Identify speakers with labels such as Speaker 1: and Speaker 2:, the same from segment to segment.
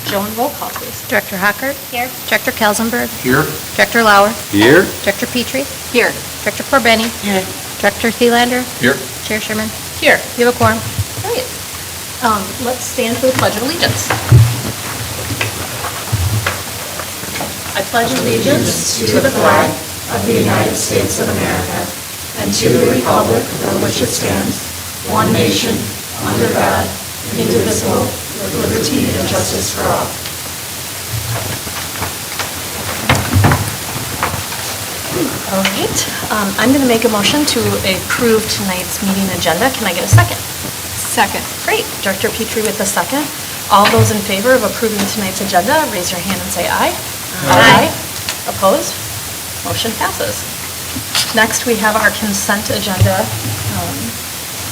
Speaker 1: Joan, roll call, please.
Speaker 2: Director Hockert?
Speaker 1: Here.
Speaker 2: Director Kelsenberg?
Speaker 3: Here.
Speaker 2: Director Lauer?
Speaker 3: Here.
Speaker 2: Director Petrie?
Speaker 1: Here.
Speaker 2: Director Corbeni?
Speaker 3: Here.
Speaker 2: Director Thielander?
Speaker 3: Here.
Speaker 2: Chair Sherman?
Speaker 1: Here.
Speaker 2: You have a quorum.
Speaker 1: Great. Let's stand for the Pledge of Allegiance. I pledge allegiance to the flag of the United States of America and to the republic for which it stands, one nation, under God, indivisible, with liberty and justice for all. All right. I'm going to make a motion to approve tonight's meeting agenda. Can I get a second? Second. Great. Director Petrie with the second. All those in favor of approving tonight's agenda, raise your hand and say aye. Aye. Opposed? Motion passes. Next, we have our consent agenda,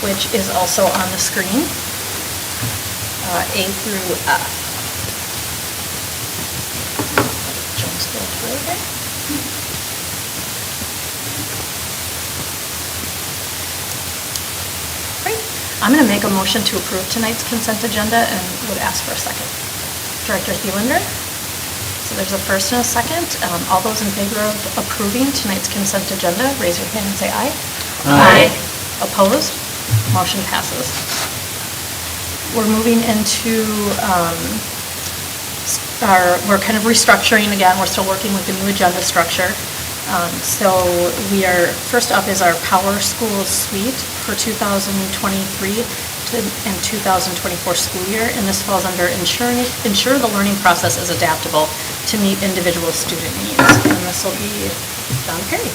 Speaker 1: which is also on the screen, A through F. Jones, go through here. Great. I'm going to make a motion to approve tonight's consent agenda and would ask for a second. Director Thielander? So there's a first and a second. All those in favor of approving tonight's consent agenda, raise your hand and say aye. Aye. Opposed? Motion passes. We're moving into we're kind of restructuring again. We're still working with the new agenda structure. So first up is our Power School Suite for 2023 and 2024 school year, and this falls under ensure the learning process is adaptable to meet individual student needs. And this will be Don Perry.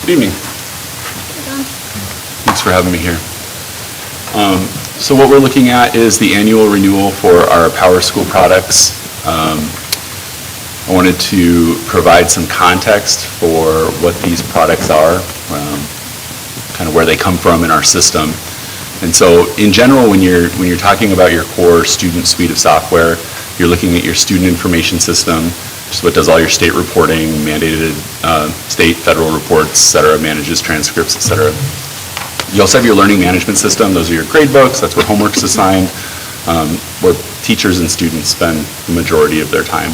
Speaker 4: Good evening.
Speaker 1: Hey, Don.
Speaker 4: Thanks for having me here. So what we're looking at is the annual renewal for our Power School products. I wanted to provide some context for what these products are, kind of where they come from in our system. And so in general, when you're talking about your core student suite of software, you're looking at your student information system, which is what does all your state reporting, mandated state, federal reports, et cetera, manages transcripts, et cetera. You also have your learning management system. Those are your grade books. That's where homework's assigned, where teachers and students spend the majority of their time.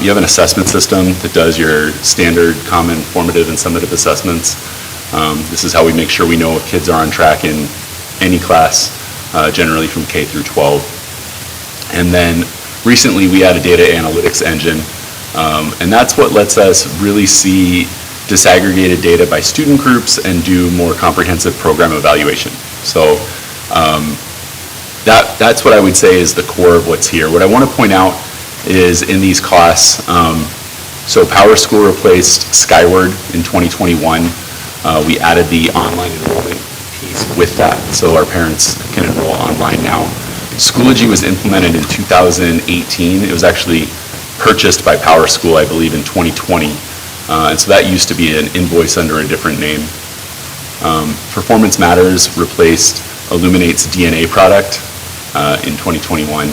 Speaker 4: You have an assessment system that does your standard, common, formative, and summative assessments. This is how we make sure we know if kids are on track in any class, generally from K through 12. And then recently we added a data analytics engine, and that's what lets us really see disaggregated data by student groups and do more comprehensive program evaluation. So that's what I would say is the core of what's here. What I want to point out is in these costs, so Power School replaced Skyward in 2021. We added the online enrollment piece with that, so our parents can enroll online now. Schoology was implemented in 2018. It was actually purchased by Power School, I believe, in 2020. And so that used to be an invoice under a different name. Performance Matters replaced Illuminate's DNA product in 2021.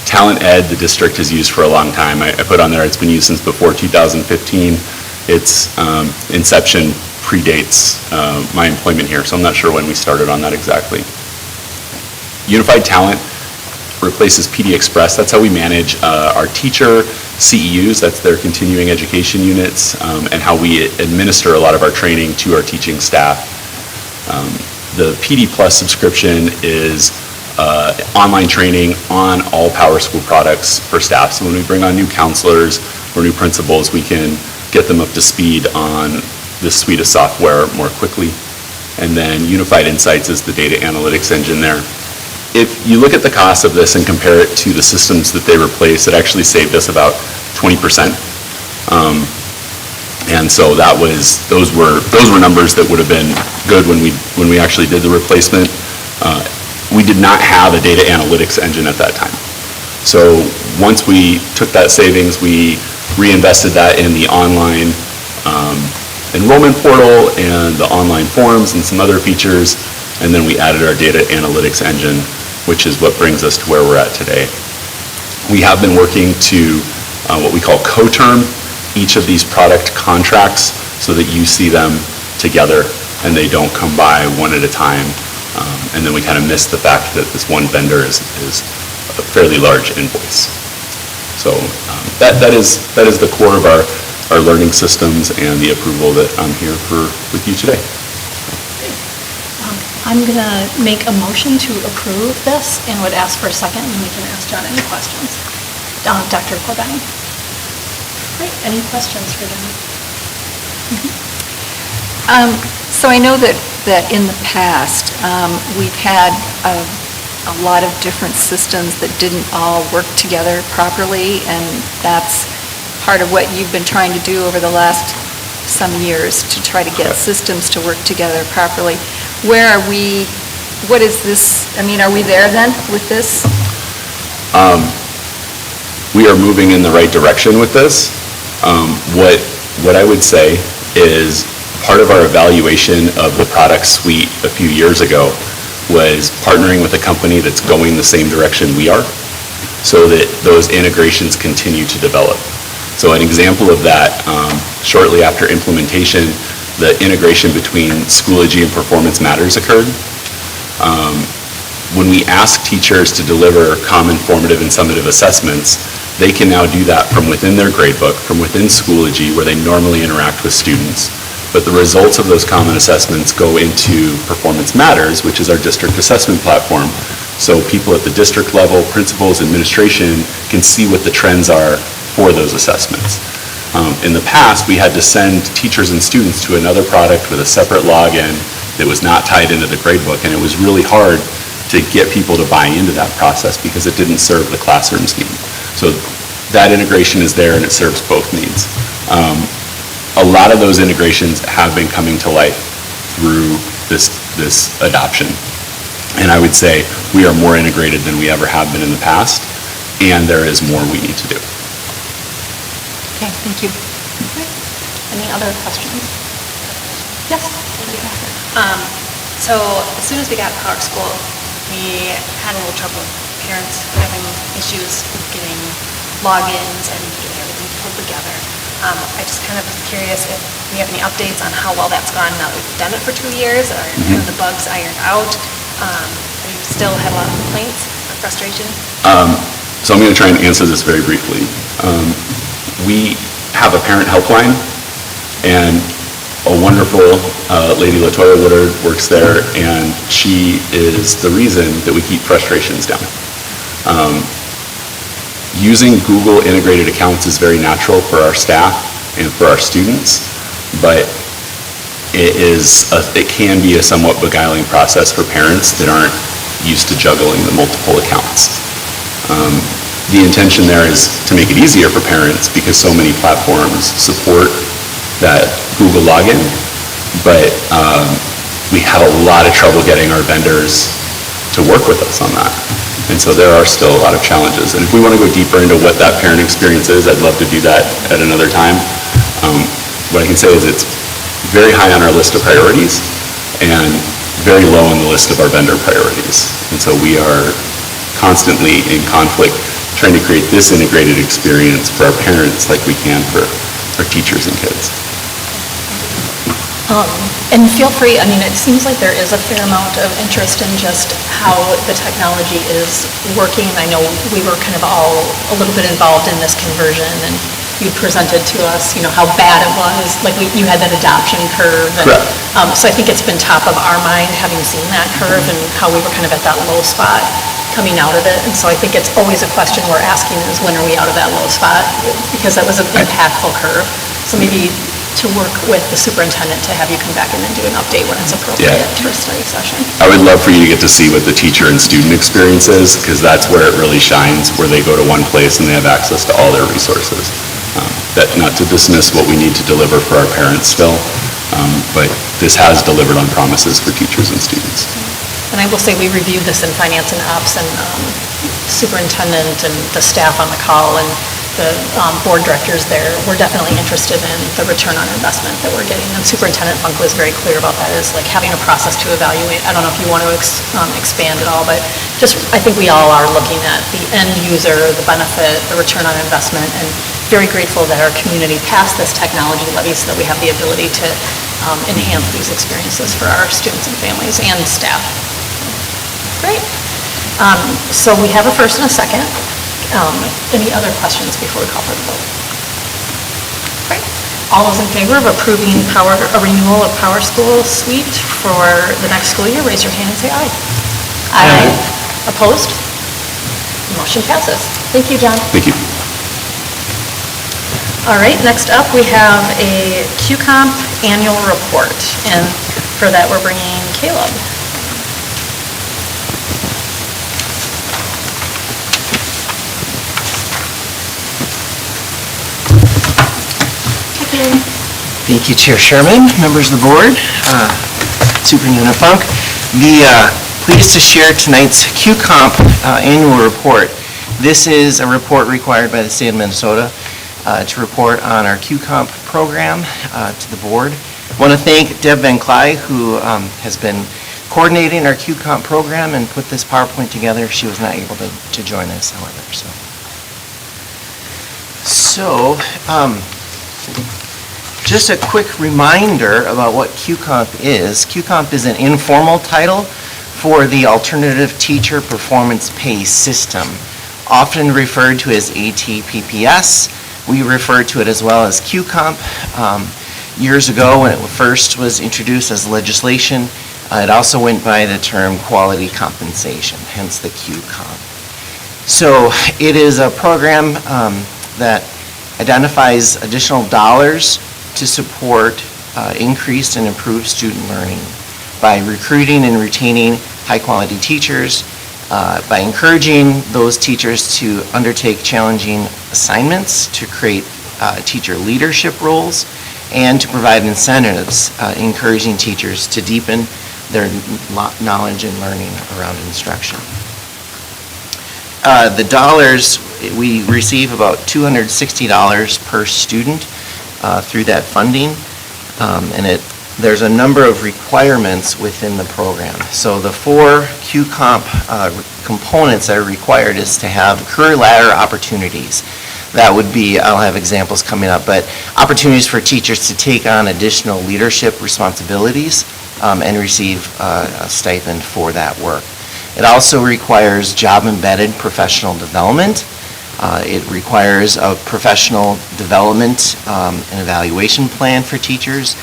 Speaker 4: Talent Ed, the district has used for a long time. I put on there it's been used since before 2015. Its inception predates my employment here, so I'm not sure when we started on that exactly. Unified Talent replaces PD Express. That's how we manage our teacher CEUs, that's their continuing education units, and how we administer a lot of our training to our teaching staff. The PD Plus subscription is online training on all Power School products for staff. So when we bring on new counselors or new principals, we can get them up to speed on this suite of software more quickly. And then Unified Insights is the data analytics engine there. If you look at the cost of this and compare it to the systems that they replaced, it actually saved us about 20%. And so those were numbers that would have been good when we actually did the replacement. We did not have a data analytics engine at that time. So once we took that savings, we reinvested that in the online enrollment portal and the online forms and some other features, and then we added our data analytics engine, which is what brings us to where we're at today. We have been working to what we call co-term each of these product contracts so that you see them together and they don't come by one at a time. And then we kind of miss the fact that this one vendor is fairly large invoice. So that is the core of our learning systems and the approval that I'm here with you today.
Speaker 1: I'm going to make a motion to approve this and would ask for a second, and we can ask John any questions. Dr. Corbani. Great. Any questions for John?
Speaker 3: So I know that in the past, we've had a lot of different systems that didn't all work together properly, and that's part of what you've been trying to do over the last some years, to try to get systems to work together properly. Where are we, what is this, I mean, are we there then with this?
Speaker 4: We are moving in the right direction with this. What I would say is part of our evaluation of the product suite a few years ago was partnering with a company that's going the same direction we are, so that those integrations continue to develop. So an example of that, shortly after implementation, the integration between Schoology and Performance Matters occurred. When we ask teachers to deliver common formative and summative assessments, they can now do that from within their gradebook, from within Schoology, where they normally interact with students. But the results of those common assessments go into Performance Matters, which is our district assessment platform. So people at the district level, principals, administration, can see what the trends are for those assessments. In the past, we had to send teachers and students to another product with a separate login that was not tied into the gradebook, and it was really hard to get people to buy into that process because it didn't serve the classroom's need. So that integration is there, and it serves both needs. A lot of those integrations have been coming to life through this adoption. And I would say we are more integrated than we ever have been in the past, and there is more we need to do.
Speaker 1: Okay, thank you. Any other questions? Yes?
Speaker 5: So as soon as we got Power School, we had a little trouble with parents having issues getting logins and getting everything pulled together. I just kind of was curious if we have any updates on how well that's gone now that we've done it for 2 years. Are kind of the bugs ironed out? Have you still had a lot of complaints or frustration?
Speaker 4: So I'm going to try and answer this very briefly. We have a parent helpline, and a wonderful lady, Latoya Woodard, works there, and she is the reason that we keep frustrations down. Using Google integrated accounts is very natural for our staff and for our students, but it can be a somewhat beguiling process for parents that aren't used to juggling the multiple accounts. The intention there is to make it easier for parents because so many platforms support that Google login, but we have a lot of trouble getting our vendors to work with us on that. And so there are still a lot of challenges. And if we want to go deeper into what that parent experience is, I'd love to do that at another time. What I can say is it's very high on our list of priorities and very low on the list of our vendor priorities. And so we are constantly in conflict trying to create this integrated experience for our parents like we can for our teachers and kids.
Speaker 1: And feel free, I mean, it seems like there is a fair amount of interest in just how the technology is working. I know we were kind of all a little bit involved in this conversion, and you presented to us, how bad it was, like you had that adoption curve. And,
Speaker 4: correct.
Speaker 1: So I think it's been top of our mind, having seen that curve and how we were kind of at that low spot coming out of it. And so I think it's always a question we're asking is, when are we out of that low spot? Because that was an impactful curve. So maybe to work with the superintendent to have you come back in and do an update when it's appropriate for a study session.
Speaker 4: I would love for you to get to see what the teacher and student experience is, because that's where it really shines, where they go to one place and they have access to all their resources. That, not to dismiss what we need to deliver for our parents still, but this has delivered on promises for teachers and students.
Speaker 1: And I will say, we reviewed this in finance and ops, and superintendent and the staff on the call and the board directors there were definitely interested in the return on investment that we're getting. And Superintendent Funk was very clear about that, is like having a process to evaluate. I don't know if you want to expand at all, but just I think we all are looking at the end user, the benefit, the return on investment, and very grateful that our community passed this technology levy so that we have the ability to enhance these experiences for our students and families and staff. Great. So we have a first and a second. Any other questions before we call for the vote? Great. All those in favor of approving a renewal of Power School Suite for the next school year, raise your hand and say aye. Aye. Opposed? Motion passes. Thank you, John.
Speaker 4: Thank you.
Speaker 1: All right, next up, we have a QComp annual report, and for that, we're bringing Caleb.
Speaker 6: Thank you, Chair Sherman, members of the board, Superintendent Funk. Pleased to share tonight's QComp annual report. This is a report required by the state of Minnesota to report on our QComp program to the board. I want to thank Deb Van Cly, who has been coordinating our QComp program and put this PowerPoint together. She was not able to join us, however. Just a quick reminder about what QComp is. QComp is an informal title for the Alternative Teacher Performance Pay System, often referred to as ATPPS. We refer to it as well as QComp. Years ago, when it first was introduced as legislation, it also went by the term quality compensation, hence the QComp. So it is a program that identifies additional dollars to support increased and improved student learning by recruiting and retaining high-quality teachers, by encouraging those teachers to undertake challenging assignments, to create teacher leadership roles, and to provide incentives encouraging teachers to deepen their knowledge and learning around instruction. The dollars, we receive about $260 per student through that funding, and there's a number of requirements within the program. So the 4 QComp components that are required is to have career ladder opportunities. That would be, I'll have examples coming up, but opportunities for teachers to take on additional leadership responsibilities and receive a stipend for that work. It also requires job-embedded professional development. It requires a professional development and evaluation plan for teachers,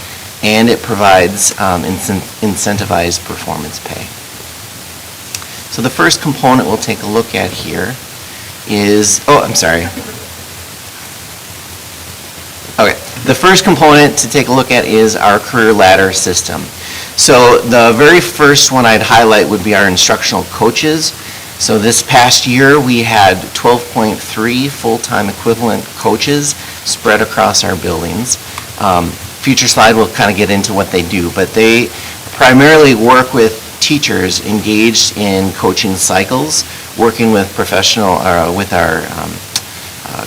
Speaker 6: and it provides incentivized performance pay. So the first component we'll take a look at here is, Okay, the first component to take a look at is our career ladder system. So the very first one I'd highlight would be our instructional coaches. So this past year, we had 12.3 full-time equivalent coaches spread across our buildings. Future slide will kind of get into what they do, but they primarily work with teachers engaged in coaching cycles, working with with our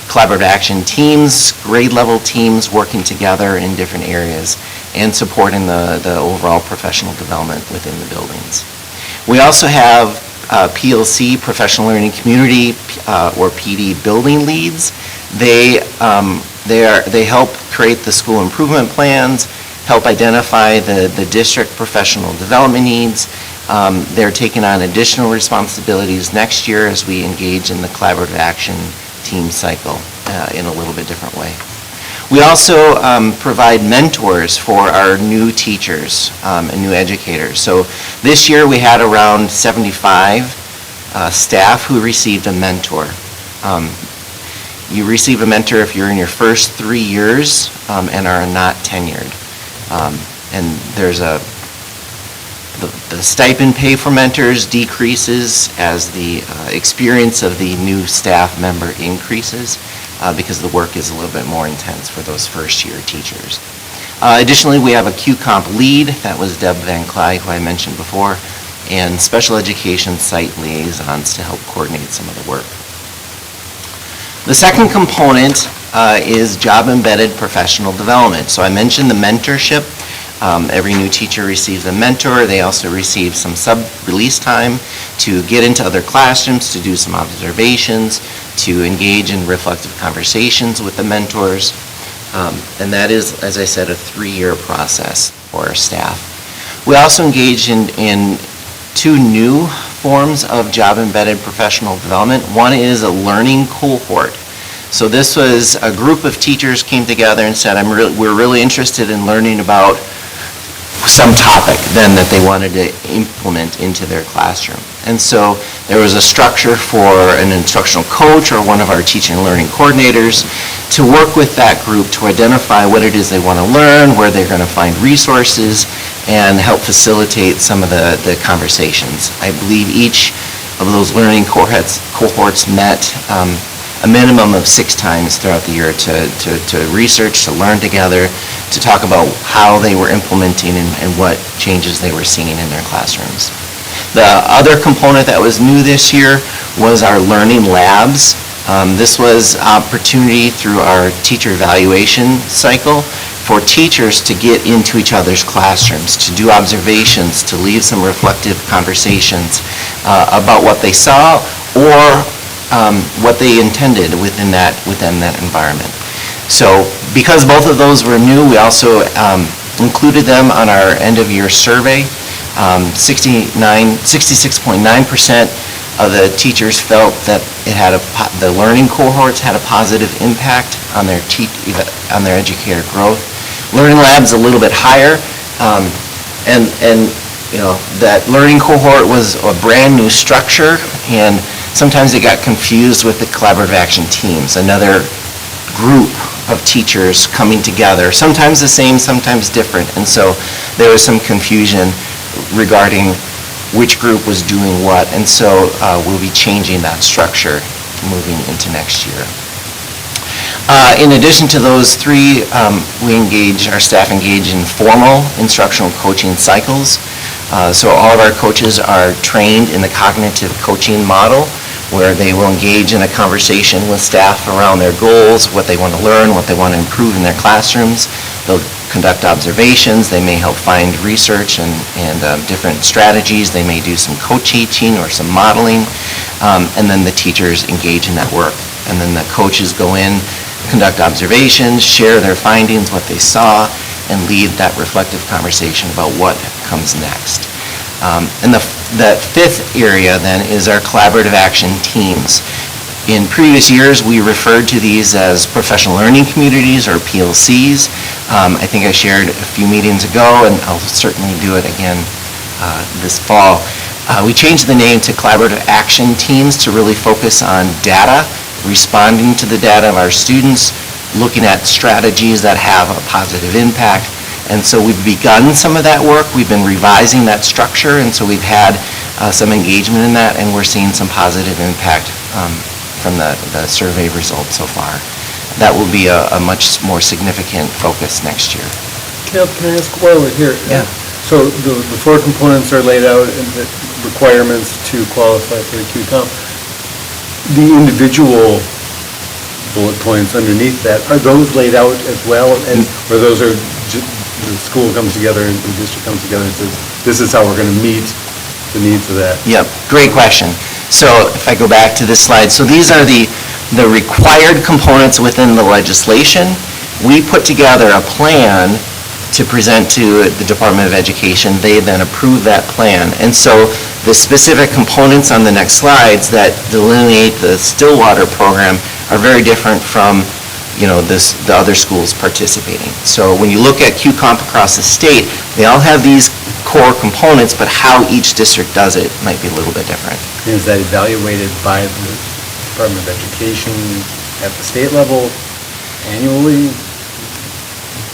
Speaker 6: collaborative action teams, grade level teams working together in different areas and supporting the overall professional development within the buildings. We also have PLC, Professional Learning Community, or PD building leads. They help create the school improvement plans, help identify the district professional development needs. They're taking on additional responsibilities next year as we engage in the collaborative action team cycle in a little bit different way. We also provide mentors for our new teachers and new educators. So this year we had around 75 staff who received a mentor. You receive a mentor if you're in your first 3 years and are not tenured. And there's the stipend pay for mentors decreases as the experience of the new staff member increases because the work is a little bit more intense for those first-year teachers. Additionally, we have a QComp lead. That was Deb Van Cly, who I mentioned before, and special education site liaisons to help coordinate some of the work. The second component is job-embedded professional development. So I mentioned the mentorship. Every new teacher receives a mentor. They also receive some sub-release time to get into other classrooms, to do some observations, to engage in reflective conversations with the mentors. And that is, as I said, a 3-year process for our staff. We also engage in 2 new forms of job-embedded professional development. One is a learning cohort. So this was a group of teachers came together and said, we're really interested in learning about some topic then that they wanted to implement into their classroom. And so there was a structure for an instructional coach or one of our teaching and learning coordinators to work with that group to identify what it is they want to learn, where they're going to find resources, and help facilitate some of the conversations. I believe each of those learning cohorts met a minimum of 6 times throughout the year to research, to learn together, to talk about how they were implementing and what changes they were seeing in their classrooms. The other component that was new this year was our learning labs. This was opportunity through our teacher evaluation cycle for teachers to get into each other's classrooms, to do observations, to leave some reflective conversations about what they saw or what they intended within that environment. So because both of those were new, we also included them on our end-of-year survey. 66.9% of the teachers felt that the learning cohorts had a positive impact on their educator growth. Learning labs a little bit higher, and that learning cohort was a brand new structure, and sometimes it got confused with the collaborative action teams, another group of teachers coming together, sometimes the same, sometimes different, and so there was some confusion regarding which group was doing what, and so we'll be changing that structure moving into next year. In addition to those 3, our staff engage in formal instructional coaching cycles. So all of our coaches are trained in the cognitive coaching model, where they will engage in a conversation with staff around their goals, what they want to learn, what they want to improve in their classrooms. They'll conduct observations. They may help find research and different strategies. They may do some co-teaching or some modeling, and then the teachers engage in that work. And then the coaches go in, conduct observations, share their findings, what they saw, and lead that reflective conversation about what comes next. And the 5th area then is our collaborative action teams. In previous years, we referred to these as professional learning communities or PLCs. I think I shared a few meetings ago, and I'll certainly do it again this fall. We changed the name to collaborative action teams to really focus on data, responding to the data of our students, looking at strategies that have a positive impact. And so we've begun some of that work. We've been revising that structure, and so we've had some engagement in that, and we're seeing some positive impact from the survey results so far. That will be a much more significant focus next year.
Speaker 7: Caleb, can I ask while we're here?
Speaker 6: Yeah.
Speaker 7: So the 4 components are laid out and the requirements to qualify for the Q-Comp. The individual bullet points underneath that, are those laid out as well? And or those are the school comes together and the district comes together and says, this is how we're going to meet the needs of that?
Speaker 6: Yep, great question. So if I go back to this slide, so these are the required components within the legislation. We put together a plan to present to the Department of Education. They then approve that plan. And so the specific components on the next slides that delineate the Stillwater program are very different from the other schools participating. So when you look at Q-Comp across the state, they all have these core components, but how each district does it might be a little bit different.
Speaker 7: Is that evaluated by the Department of Education at the state level annually?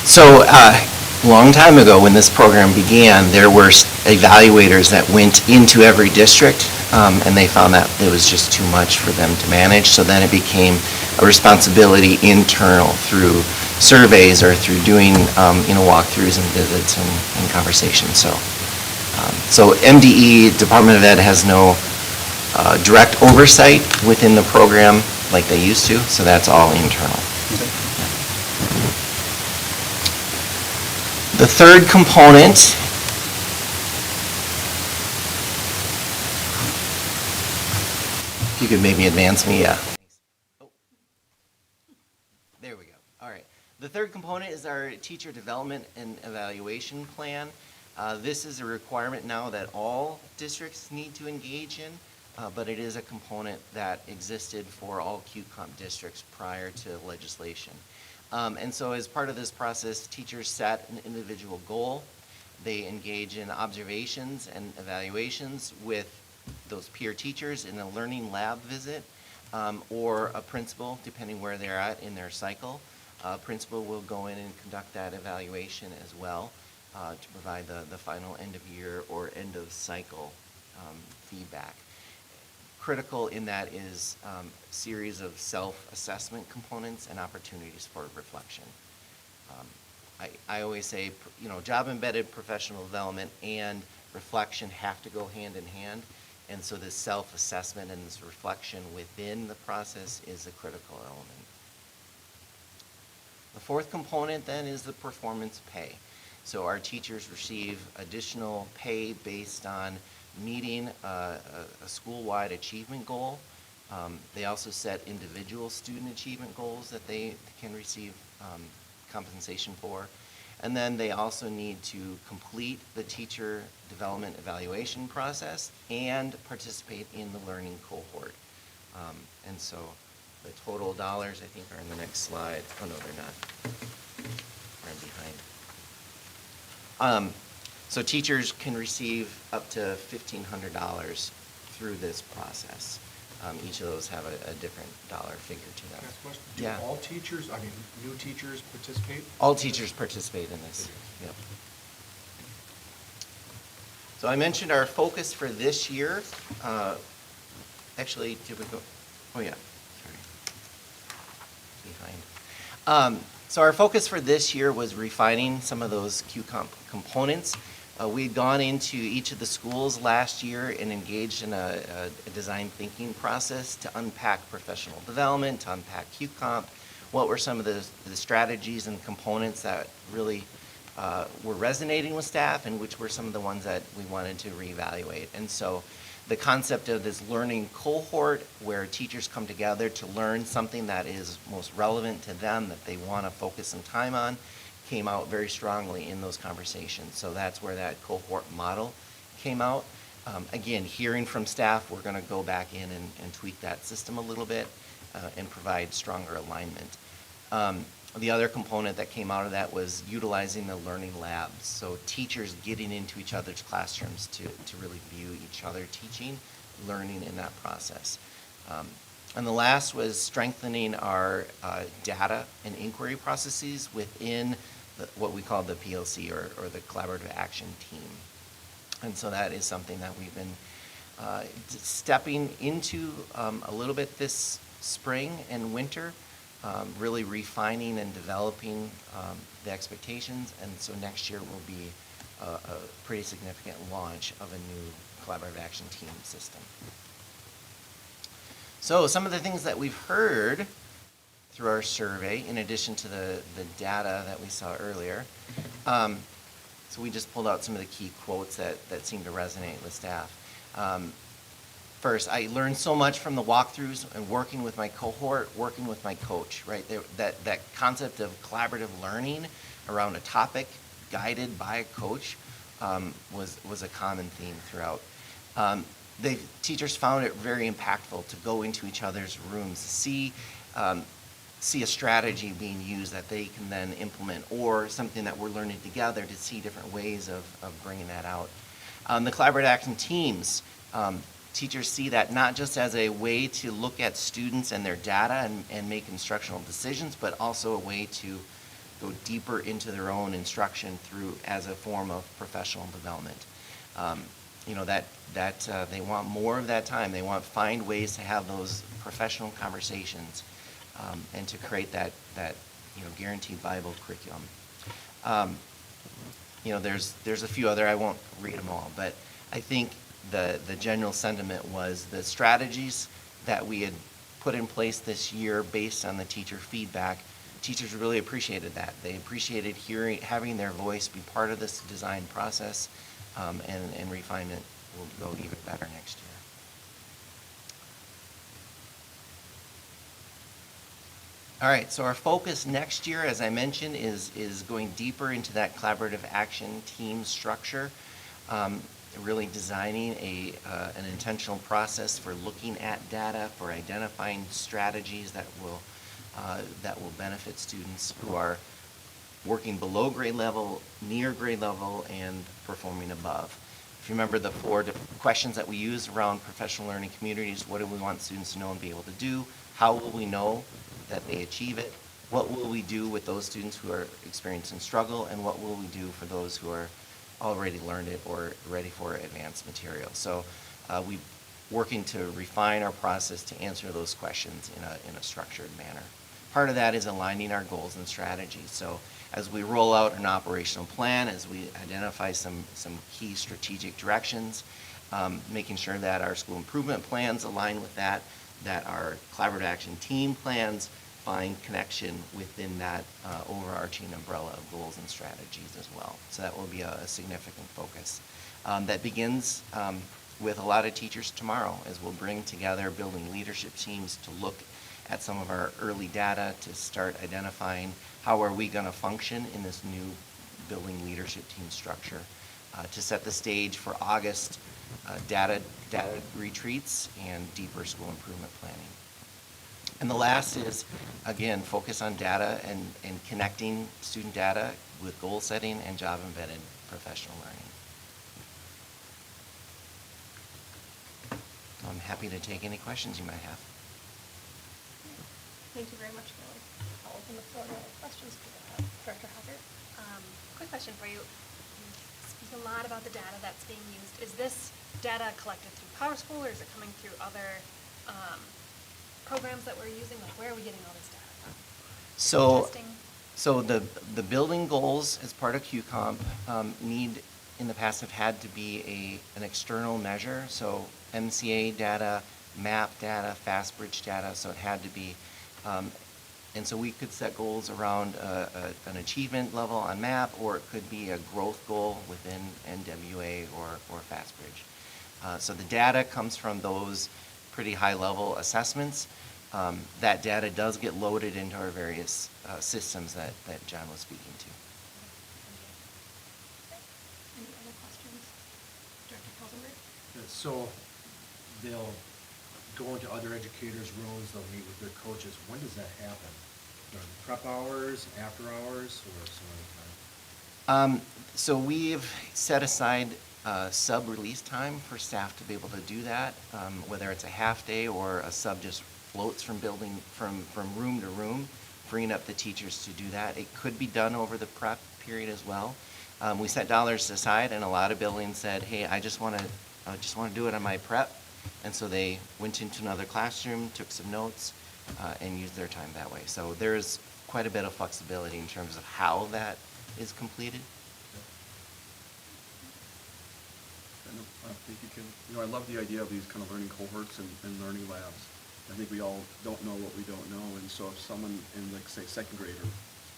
Speaker 6: So a long time ago when this program began, there were evaluators that went into every district, and they found that it was just too much for them to manage, so then it became a responsibility internal through surveys or through doing walkthroughs and visits and conversations. So MDE, Department of Ed, has no direct oversight within the program like they used to, so that's all internal. The third component you could maybe advance me, yeah. There we go. All right. The third component is our teacher development and evaluation plan. This is a requirement now that all districts need to engage in, but it is a component that existed for all QComp districts prior to legislation. And so as part of this process, teachers set an individual goal. They engage in observations and evaluations with those peer teachers in a learning lab visit, or a principal, depending where they're at in their cycle. Principal will go in and conduct that evaluation as well, to provide the final end of year or end of cycle feedback. Critical in that is series of self-assessment components and opportunities for reflection. I always say, job-embedded professional development and reflection have to go hand in hand, and so this self-assessment and this reflection within the process is a critical element. The fourth component then is the performance pay. So our teachers receive additional pay based on meeting a school-wide achievement goal. They also set individual student achievement goals that they can receive compensation for. And then they also need to complete the teacher development evaluation process and participate in the learning cohort. And so the total dollars, I think, are in the next slide. Oh, no, they're not. I'm behind. So teachers can receive up to $1,500 through this process. Each of those have a different dollar figure to them.
Speaker 8: Can I ask a question? Do
Speaker 6: Yeah.
Speaker 8: all teachers, new teachers participate?
Speaker 6: All teachers participate in this. Yep. So I mentioned our focus for this year. Actually, did we go? Oh, yeah. Sorry. Behind. So our focus for this year was refining some of those QComp components. We'd gone into each of the schools last year and engaged in a design thinking process to unpack professional development, to unpack QComp. What were some of the strategies and components that really were resonating with staff, and which were some of the ones that we wanted to reevaluate. And so the concept of this learning cohort where teachers come together to learn something that is most relevant to them, that they want to focus some time on, came out very strongly in those conversations. So that's where that cohort model came out. Again, hearing from staff, we're going to go back in and tweak that system a little bit and provide stronger alignment. The other component that came out of that was utilizing the learning labs. So teachers getting into each other's classrooms to really view each other teaching, learning in that process. And the last was strengthening our data and inquiry processes within what we call the PLC or the Collaborative Action Team. And so that is something that we've been stepping into a little bit this spring and winter, really refining and developing the expectations. And so next year will be a pretty significant launch of a new Collaborative Action Team system. So some of the things that we've heard through our survey, in addition to the data that we saw earlier, so we just pulled out some of the key quotes that seem to resonate with staff. First, I learned so much from the walkthroughs and working with my cohort, working with my coach, right? That concept of collaborative learning around a topic guided by a coach was a common theme throughout. The teachers found it very impactful to go into each other's rooms, see a strategy being used that they can then implement, or something that we're learning together to see different ways of bringing that out. The collaborative action teams, teachers see that not just as a way to look at students and their data and make instructional decisions, but also a way to go deeper into their own instruction through as a form of professional development. That they want more of that time. They want to find ways to have those professional conversations and to create that guaranteed viable curriculum. There's a few other, I won't read them all, but I think the general sentiment was the strategies that we had put in place this year based on the teacher feedback. Teachers really appreciated that. They appreciated having their voice be part of this design process, and refinement will go even better next year. All right, so our focus next year, as I mentioned, is going deeper into that collaborative action team structure, really designing an intentional process for looking at data, for identifying strategies that will benefit students who are working below grade level, near grade level, and performing above. If you remember the four questions that we use around professional learning communities, what do we want students to know and be able to do? How will we know that they achieve it? What will we do with those students who are experiencing struggle? And what will we do for those who are already learned it or ready for advanced material? So we're working to refine our process to answer those questions in a structured manner. Part of that is aligning our goals and strategies. So as we roll out an operational plan, as we identify some key strategic directions, making sure that our school improvement plans align with that our collaborative action team plans find connection within that overarching umbrella of goals and strategies as well. So that will be a significant focus. That begins with a lot of teachers tomorrow as we'll bring together building leadership teams to look at some of our early data to start identifying how are we going to function in this new building leadership team structure to set the stage for August data retreats and deeper school improvement planning. And the last is, again, focus on data and connecting student data with goal setting and job-embedded professional learning. I'm happy to take any questions you might have.
Speaker 1: Thank you very much, Kelly. I'll open the floor to any questions for Director Haggard.
Speaker 5: Quick question for you. You speak a lot about the data that's being used. Is this data collected through PowerSchool, or is it coming through other programs that we're using? Like, where are we getting all this data from? Testing?
Speaker 6: So the building goals as part of QComp need, in the past, have had to be an external measure. So MCA data, MAP data, FastBridge data, so it had to be, and so we could set goals around an achievement level on MAP, or it could be a growth goal within NWA or FastBridge. So the data comes from those pretty high-level assessments. That data does get loaded into our various systems that John was speaking to.
Speaker 1: Any other questions? Director Kelsenberg?
Speaker 8: So they'll go into other educators' rooms, they'll meet with their coaches. When does that happen? During prep hours, after hours, or some other time?
Speaker 6: So we've set aside sub-release time for staff to be able to do that, whether it's a half day or a sub just floats from room to room, freeing up the teachers to do that. It could be done over the prep period as well. We set dollars aside, and a lot of buildings said, "Hey, I just want to do it on my prep," and so they went into another classroom, took some notes, and used their time that way. So there's quite a bit of flexibility in terms of how that is completed.
Speaker 9: Thank you, Kim. I love the idea of these kind of learning cohorts and learning labs. I think we all don't know what we don't know, and so if someone in, like, say, second grade or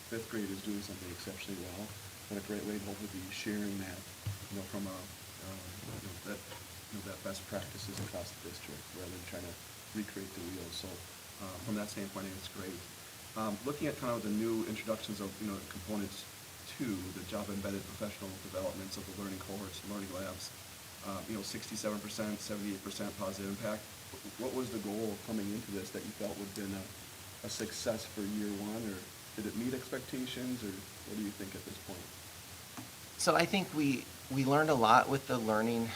Speaker 9: fifth grade is doing something exceptionally well, what a great way to hopefully be sharing that, from that best practices across the district, rather than trying to recreate the wheel. So from that standpoint, I think it's great. Looking at kind of the new introductions of, components to the job-embedded professional developments of the learning cohorts, learning labs, 67%, 78% positive impact. What was the goal coming into this that you felt would have been a success for year one, or did it meet expectations, or what do you think at this point?
Speaker 6: So I think we learned a lot with the learning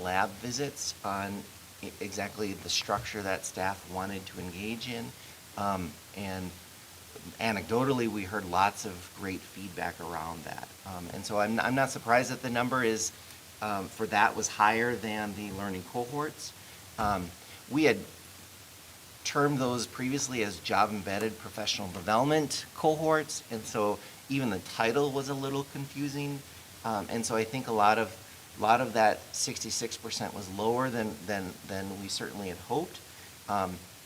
Speaker 6: lab visits on exactly the structure that staff wanted to engage in, and anecdotally we heard lots of great feedback around that, and so I'm not surprised that the number is for that was higher than the learning cohorts. We had termed those previously as job-embedded professional development cohorts, and so even the title was a little confusing. And so I think a lot of that 66% was lower than we certainly had hoped.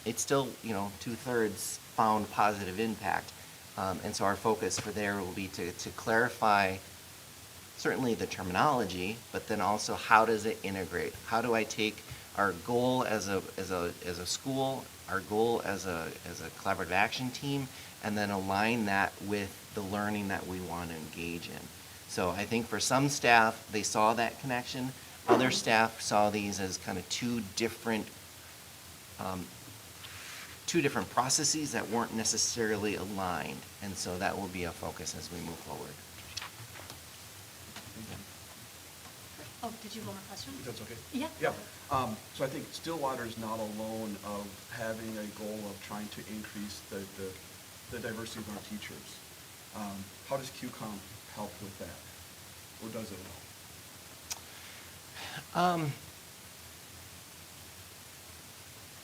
Speaker 6: It's still, 2/3 found positive impact, and so our focus for there will be to clarify certainly the terminology, but then also how does it integrate? How do I take our goal as a school our goal as a collaborative action team, and then align that with the learning that we want to engage in. So I think for some staff, they saw that connection. Other staff saw these as kind of two different processes that weren't necessarily aligned, and so that will be a focus as we move forward.
Speaker 1: Oh, did you have one more question?
Speaker 9: If that's okay?
Speaker 1: Yeah.
Speaker 9: Yeah. So I think Stillwater is not alone of having a goal of trying to increase the diversity of our teachers. How does QComp help with that? Or does it help?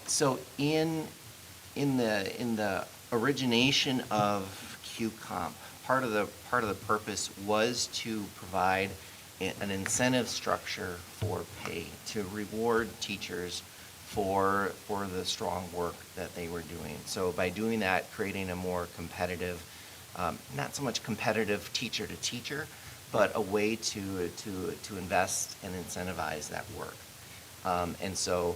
Speaker 6: So in the origination of QComp, part of the purpose was to provide an incentive structure for pay, to reward teachers for the strong work that they were doing. So by doing that, creating a more competitive, not so much competitive teacher to teacher, but a way to invest and incentivize that work. And so,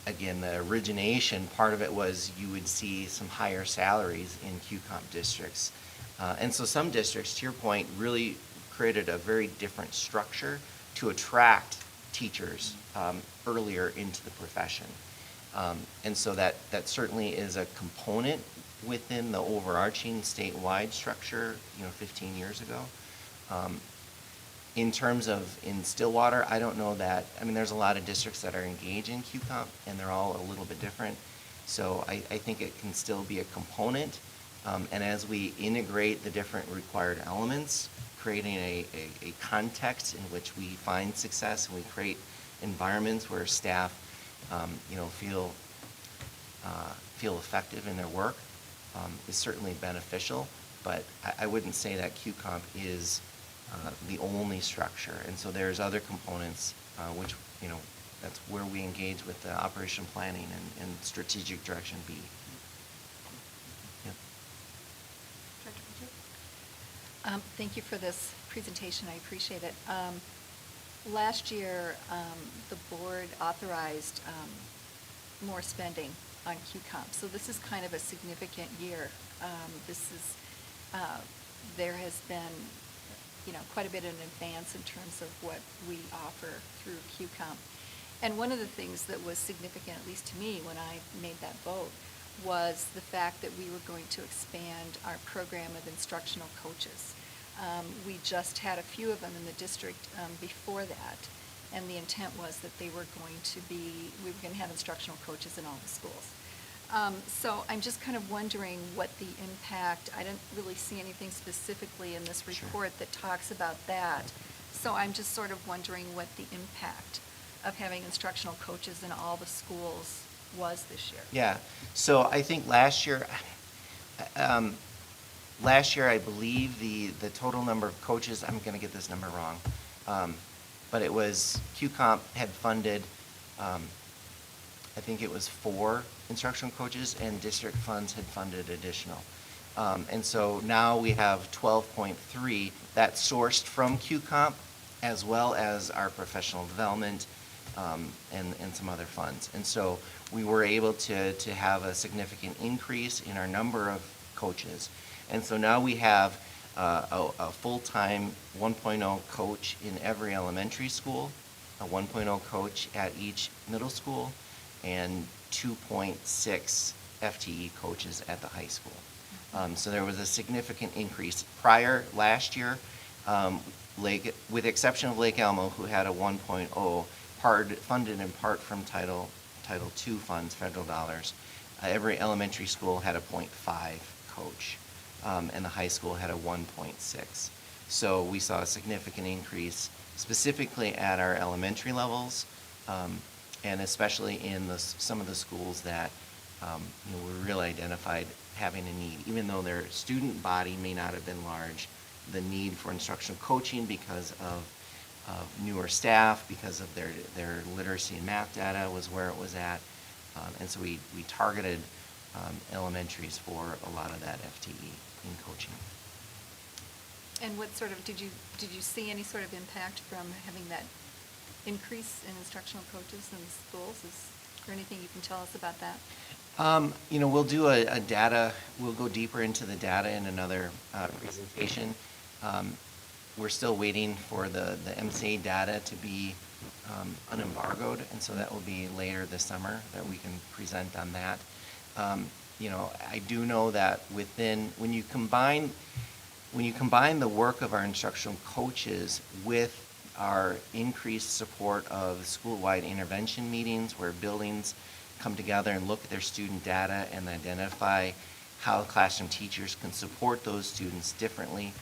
Speaker 6: again, the origination, part of it was you would see some higher salaries in QComp districts. And so some districts, to your point, really created a very different structure to attract teachers earlier into the profession. And so that certainly is a component within the overarching statewide structure, 15 years ago. In terms of in Stillwater, I don't know that, there's a lot of districts that are engaged in QComp, and they're all a little bit different. So I think it can still be a component. And as we integrate the different required elements, creating a context in which we find success and we create environments where staff, feel effective in their work, is certainly beneficial. But I wouldn't say that QComp is the only structure. And so there's other components, which, that's where we engage with the operation planning and strategic direction B. Yeah.
Speaker 3: Thank you for this presentation. I appreciate it. Last year, the board authorized more spending on QComp. So this is kind of a significant year. There has been, quite a bit in advance in terms of what we offer through QComp. And one of the things that was significant, at least to me, when I made that vote, was the fact that we were going to expand our program of instructional coaches. We just had a few of them in the district before that, and the intent was that we were going to have instructional coaches in all the schools. So I'm just kind of wondering what the impact, I didn't really see anything specifically in this report that talks about that. So I'm just sort of wondering what the impact of having instructional coaches in all the schools was this year.
Speaker 6: Yeah, so I think last year I believe the total number of coaches, I'm going to get this number wrong, but it was QComp had funded, I think it was 4 instructional coaches, and district funds had funded additional. And so now we have 12.3 that's sourced from QComp, as well as our professional development and some other funds. And so we were able to have a significant increase in our number of coaches. And so now we have a full-time 1.0 coach in every elementary school, a 1.0 coach at each middle school, and 2.6 FTE coaches at the high school. So there was a significant increase. Last year, with the exception of Lake Elmo, who had a 1.0, funded in part from Title II funds, federal dollars, every elementary school had a 0.5 coach, and the high school had a 1.6. So we saw a significant increase, specifically at our elementary levels, and especially in some of the schools that were really identified having a need. Even though their student body may not have been large, the need for instructional coaching because of newer staff, because of their literacy and math data was where it was at. And so we targeted elementaries for a lot of that FTE in coaching.
Speaker 3: And what sort of, did you see any sort of impact from having that increase in instructional coaches in the schools? there anything you can tell us about that?
Speaker 6: We'll do a data, we'll go deeper into the data in another presentation. We're still waiting for the MCA data to be unembargoed, and so that will be later this summer that we can present on that. I do know that when you combine the work of our instructional coaches with our increased support of school-wide intervention meetings where buildings come together and look at their student data and identify how classroom teachers can support those students differently.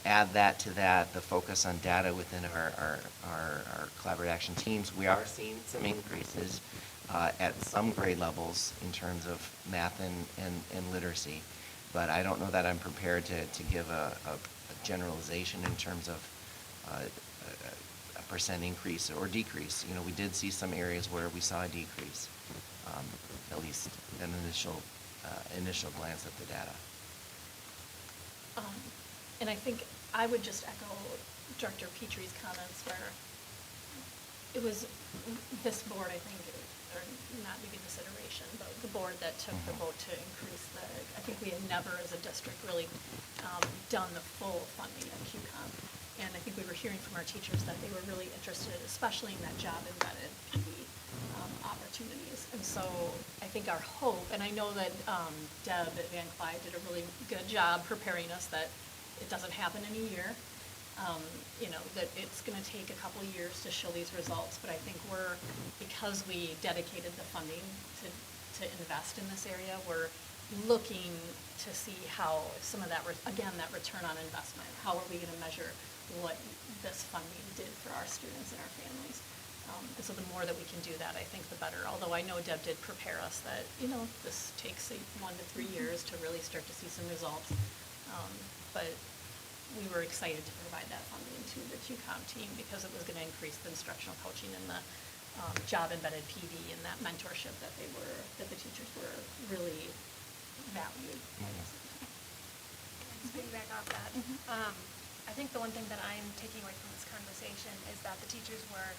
Speaker 6: Add that to the focus on data within our collaborative action teams. We are seeing some increases at some grade levels in terms of math and literacy, but I don't know that I'm prepared to give a generalization in terms of a percent increase or decrease. We did see some areas where we saw a decrease, at least an initial glance at the data.
Speaker 1: And I think I would just echo Director Petrie's comments where it was this board, I think, or not maybe this iteration, but the board that took the vote to increase I think we had never as a district really done the full funding of QCOM. And I think we were hearing from our teachers that they were really interested, especially in that job-embedded PD opportunities. And so I think our hope, and I know that Deb at Van Clyde did a really good job preparing us that it doesn't happen in a year, that it's going to take a couple of years to show these results. But I think because we dedicated the funding to invest in this area, we're looking to see how some of that, again, that return on investment, how are we going to measure what this funding did for our students and our families. And so the more that we can do that, I think the better. Although I know Deb did prepare us that, this takes 1 to 3 years to really start to see some results. But we were excited to provide that funding to the QCOM team because it was going to increase the instructional coaching and the job-embedded PD and that mentorship that the teachers were really valued.
Speaker 5: To piggyback off that, I think the one thing that I'm taking away from this conversation is that the teachers were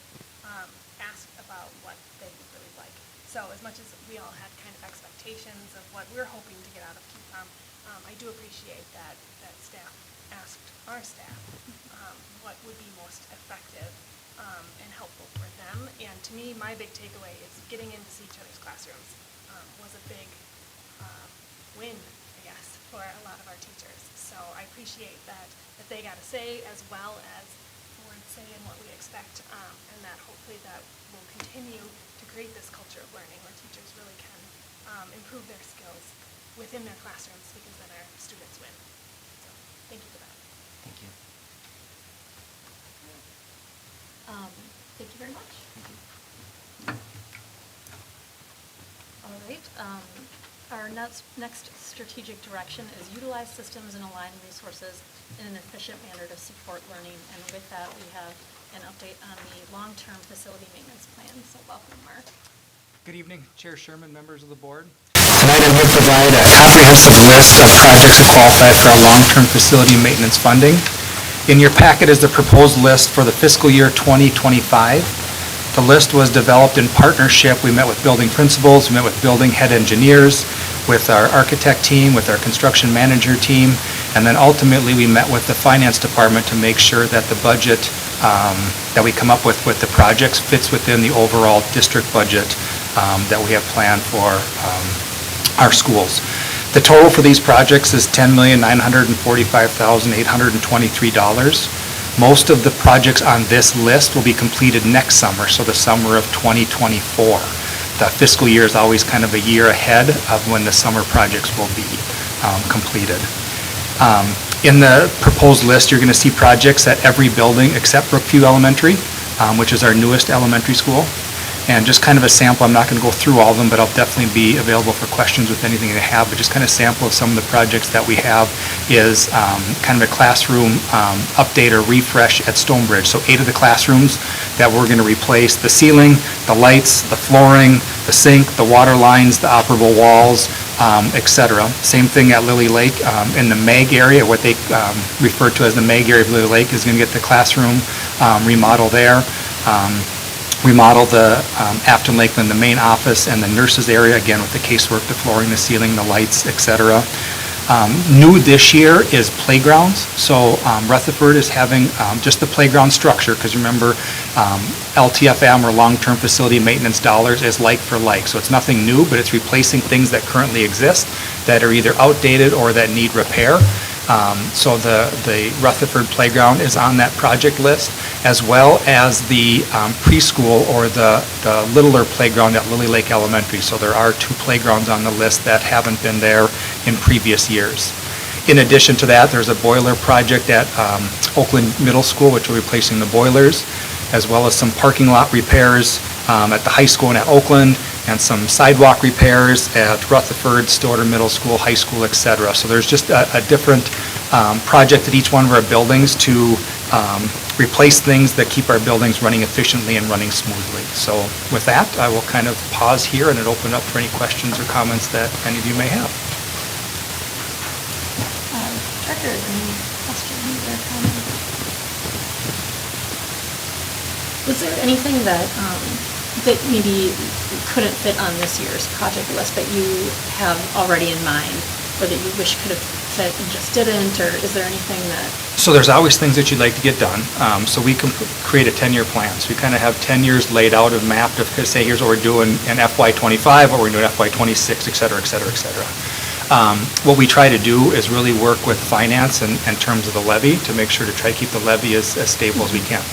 Speaker 5: asked about what they would really like. So as much as we all had kind of expectations of what we're hoping to get out of QCOM, I do appreciate that staff asked our staff what would be most effective and helpful for them. And to me, my big takeaway is getting in to see each other's classrooms was a big win, I guess, for a lot of our teachers. So I appreciate that they got a say as well as board say in what we expect, and that hopefully that will continue to create this culture of learning where teachers really can improve their skills within their classrooms because then our students win. So thank you for that.
Speaker 6: Thank you.
Speaker 1: Thank you very much. All right. Our next strategic direction is utilize systems and align resources in an efficient manner to support learning. And with that, we have an update on the long-term facility maintenance plan. So welcome, Mark.
Speaker 10: Good evening, Chair Sherman, members of the board.
Speaker 11: Tonight I'm here to provide a comprehensive list of projects that qualify for our long-term facility maintenance funding. In your packet is the proposed list for the fiscal year 2025. The list was developed in partnership. We met with building principals, we met with building head engineers, with our architect team, with our construction manager team, and then ultimately we met with the finance department to make sure that the budget that we come up with the projects fits within the overall district budget that we have planned for our schools. The total for these projects is $10,945,823. Most of the projects on this list will be completed next summer, so the summer of 2024. The fiscal year is always kind of a year ahead of when the summer projects will be completed. In the proposed list, you're going to see projects at every building except Brookview Elementary, which is our newest elementary school. And just kind of a sample, I'm not going to go through all of them, but I'll definitely be available for questions with anything you have, but just kind of sample of some of the projects that we have is kind of a classroom update or refresh at Stonebridge. So 8 of the classrooms that we're going to replace: the ceiling, the lights, the flooring, the sink, the water lines, the operable walls, etc. Same thing at Lily Lake. In the MAG area, what they refer to as the MAG area of Lily Lake is going to get the classroom remodel there. remodel the Afton Lakeland, the main office, and the nurses area, again with the casework, the flooring, the ceiling, the lights, et cetera. New this year is playgrounds. So Rutherford is having just the playground structure, because remember, LTFM, or long-term facility maintenance dollars, is like for like. So it's nothing new, but it's replacing things that currently exist that are either outdated or that need repair. So the Rutherford playground is on that project list, as well as the preschool, or the littler playground at Lily Lake Elementary. So there are 2 playgrounds on the list that haven't been there in previous years. In addition to that, there's a boiler project at Oakland Middle School, which will be replacing the boilers, as well as some parking lot repairs at the high school and at Oakland, and some sidewalk repairs at Rutherford, Stillwater Middle School, high school, et cetera. So there's just a different project at each one of our buildings to replace things that keep our buildings running efficiently and running smoothly. So with that, I will kind of pause here and open up for any questions or comments that any of you may have.
Speaker 1: Director, any questions or comments? Was there anything that that maybe couldn't fit on this year's project list that you have already in mind, or that you wish could have fit and just didn't, or is there anything that?
Speaker 11: So there's always things that you'd like to get done. So we can create a 10-year plan. So we kind of have 10 years laid out and mapped of, say, here's what we're doing in FY25, what we're doing in FY26, et cetera, et cetera, et cetera. What we try to do is really work with finance in terms of the levy to make sure to try to keep the levy as stable as we can.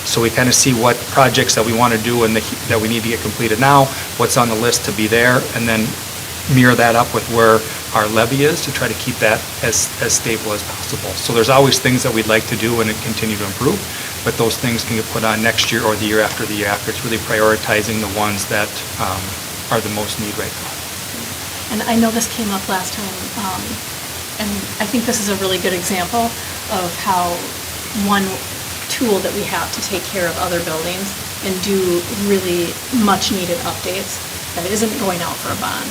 Speaker 11: So we kind of see what projects that we want to do and that we need to get completed now, what's on the list to be there, and then mirror that up with where our levy is to try to keep that as stable as possible. So there's always things that we'd like to do and continue to improve, but those things can get put on next year or the year after the year after. It's really prioritizing the ones that are the most need right now.
Speaker 1: And I know this came up last time, and I think this is a really good example of how one tool that we have to take care of other buildings and do really much needed updates that isn't going out for a bond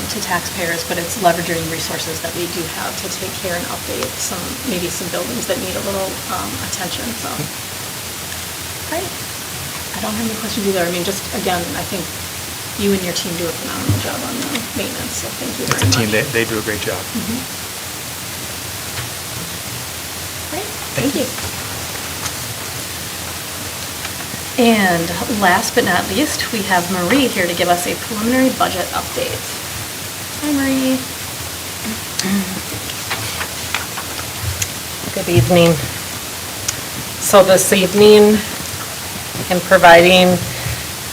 Speaker 1: to taxpayers, but it's leveraging resources that we do have to take care and update maybe some buildings that need a little attention, so. Great. I don't have any questions either. I mean, just, again, I think you and your team do a phenomenal job on the maintenance, so thank you very much.
Speaker 11: It's a team, they do a great job.
Speaker 1: Great, thank you. And last but not least, we have Marie here to give us a preliminary budget update. Hi, Marie.
Speaker 12: Good evening. So this evening, I'm providing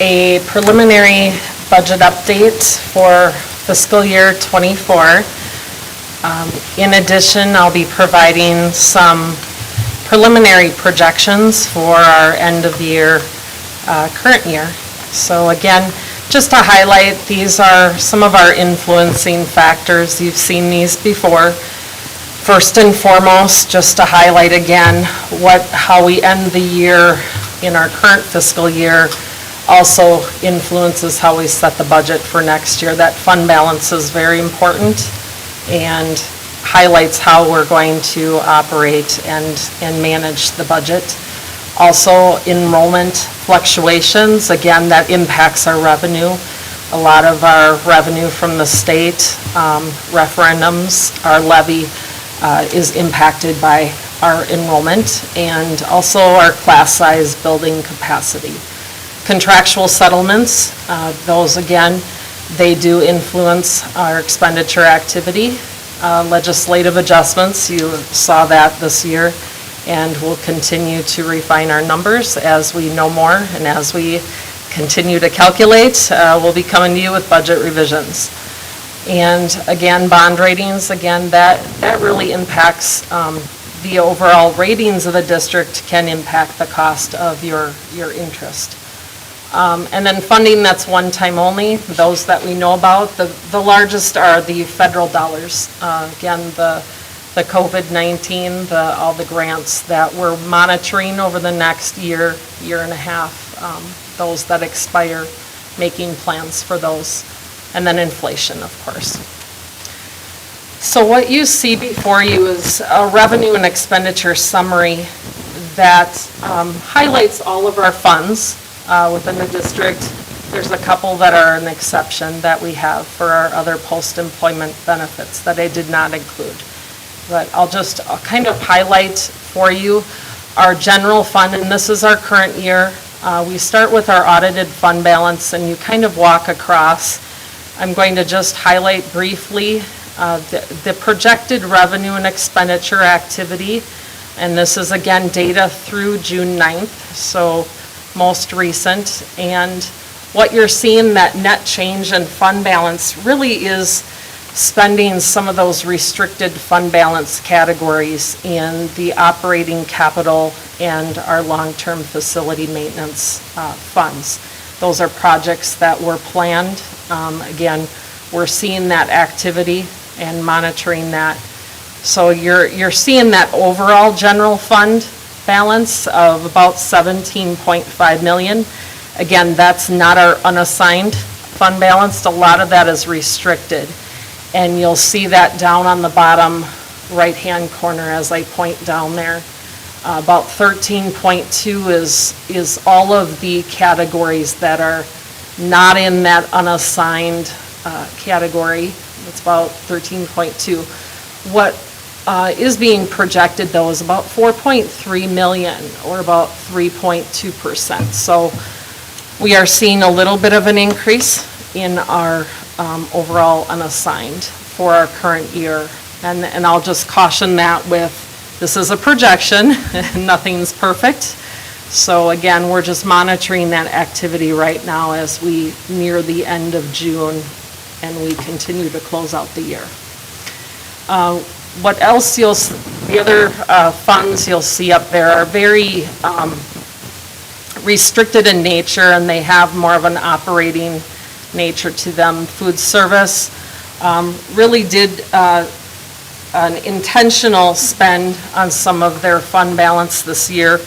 Speaker 12: a preliminary budget update for fiscal year '24. In addition, I'll be providing some preliminary projections for our end of year, current year. So again, just to highlight, these are some of our influencing factors. You've seen these before. First and foremost, just to highlight again, how we end the year in our current fiscal year also influences how we set the budget for next year. That fund balance is very important and highlights how we're going to operate and manage the budget. Also, enrollment fluctuations, again, that impacts our revenue. A lot of our revenue from the state referendums, our levy is impacted by our enrollment, and also our class size building capacity. Contractual settlements, those again, they do influence our expenditure activity. Legislative adjustments, you saw that this year, and we'll continue to refine our numbers as we know more and as we continue to calculate. We'll be coming to you with budget revisions. And again, bond ratings, again, that really impacts the overall ratings of the district, can impact the cost of your interest. And then funding that's one time only, those that we know about, the largest are the federal dollars. Again, the COVID-19, all the grants that we're monitoring over the next year and a half, those that expire, making plans for those, and then inflation, of course. So what you see before you is a revenue and expenditure summary that highlights all of our funds within the district. There's a couple that are an exception that we have for our other post-employment benefits that I did not include. But I'll kind of highlight for you our general fund, and this is our current year. We start with our audited fund balance, and you kind of walk across. I'm going to just highlight briefly the projected revenue and expenditure activity, and this is again data through June 9th, so most recent. And what you're seeing, that net change in fund balance really is spending some of those restricted fund balance categories in the operating capital and our long-term facility maintenance funds. Those are projects that were planned. Again, we're seeing that activity and monitoring that. So you're seeing that overall general fund balance of about 17.5 million. Again, that's not our unassigned fund balance. A lot of that is restricted. And you'll see that down on the bottom right-hand corner as I point down there. About 13.2 is all of the categories that are not in that unassigned category. It's about 13.2. What is being projected, though, is about 4.3 million, or about 3.2%. So we are seeing a little bit of an increase in our overall unassigned for our current year. And I'll just caution that with, this is a projection, nothing's perfect. So again, we're just monitoring that activity right now as we near the end of June and we continue to close out the year. What else the other funds you'll see up there are very restricted in nature, and they have more of an operating nature to them. Food service really did an intentional spend on some of their fund balance this year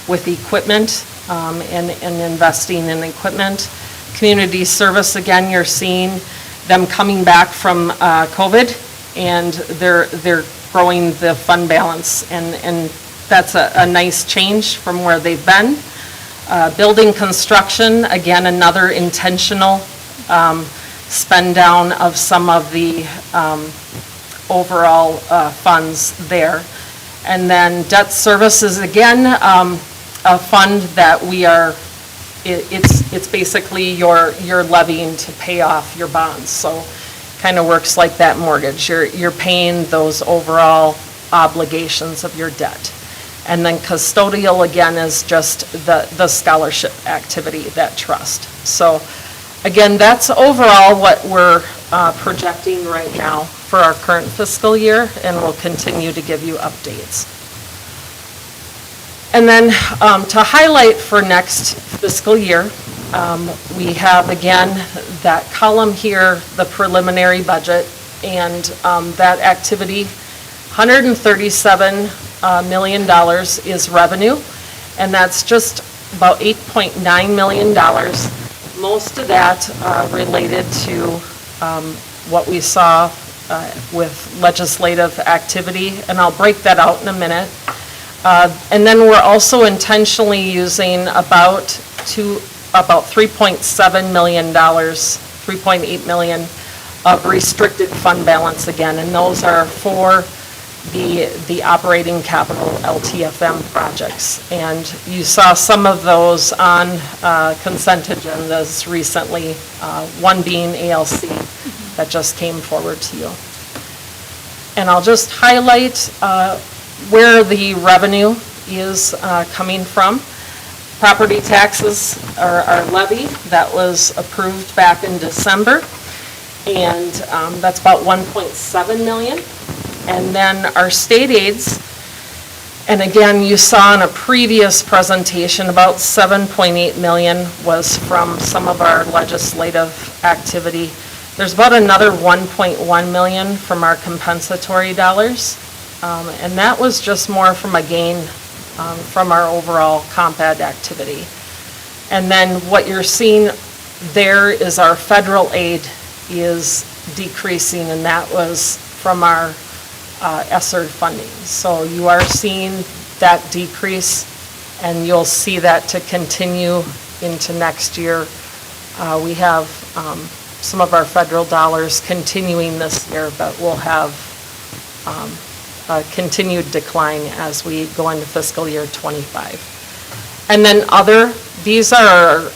Speaker 12: with equipment and investing in equipment. Community service, again, you're seeing them coming back from COVID, and they're growing the fund balance, and that's a nice change from where they've been. Building construction, again, another intentional spend down of some of the overall funds there. And then debt services, again, a fund that we are, it's basically you're levying to pay off your bonds. So kind of works like that mortgage. You're paying those overall obligations of your debt. And then custodial, again, is just the scholarship activity, that trust. So again, that's overall what we're projecting right now for our current fiscal year, and we'll continue to give you updates. And then to highlight for next fiscal year, we have, again, that column here, the preliminary budget, and that activity, $137 million is revenue, and that's just about $8.9 million. Most of that related to what we saw with legislative activity, and I'll break that out in a minute. And then we're also intentionally using about $3.7 million, $3.8 million of restricted fund balance again, and those are for the operating capital LTFM projects. And you saw some of those on consent agendas recently, one being ALC that just came forward to you. And I'll just highlight where the revenue is coming from. Property taxes are levy that was approved back in December, and that's about 1.7 million. And then our state aids, and again, you saw in a previous presentation, about 7.8 million was from some of our legislative activity. There's about another 1.1 million from our compensatory dollars, and that was just more from a gain from our overall comp ed activity. And then what you're seeing there is our federal aid is decreasing, and that was from our ESSER funding. So you are seeing that decrease, and you'll see that to continue into next year. We have some of our federal dollars continuing this year, but we'll have a continued decline as we go into fiscal year '25. And then these are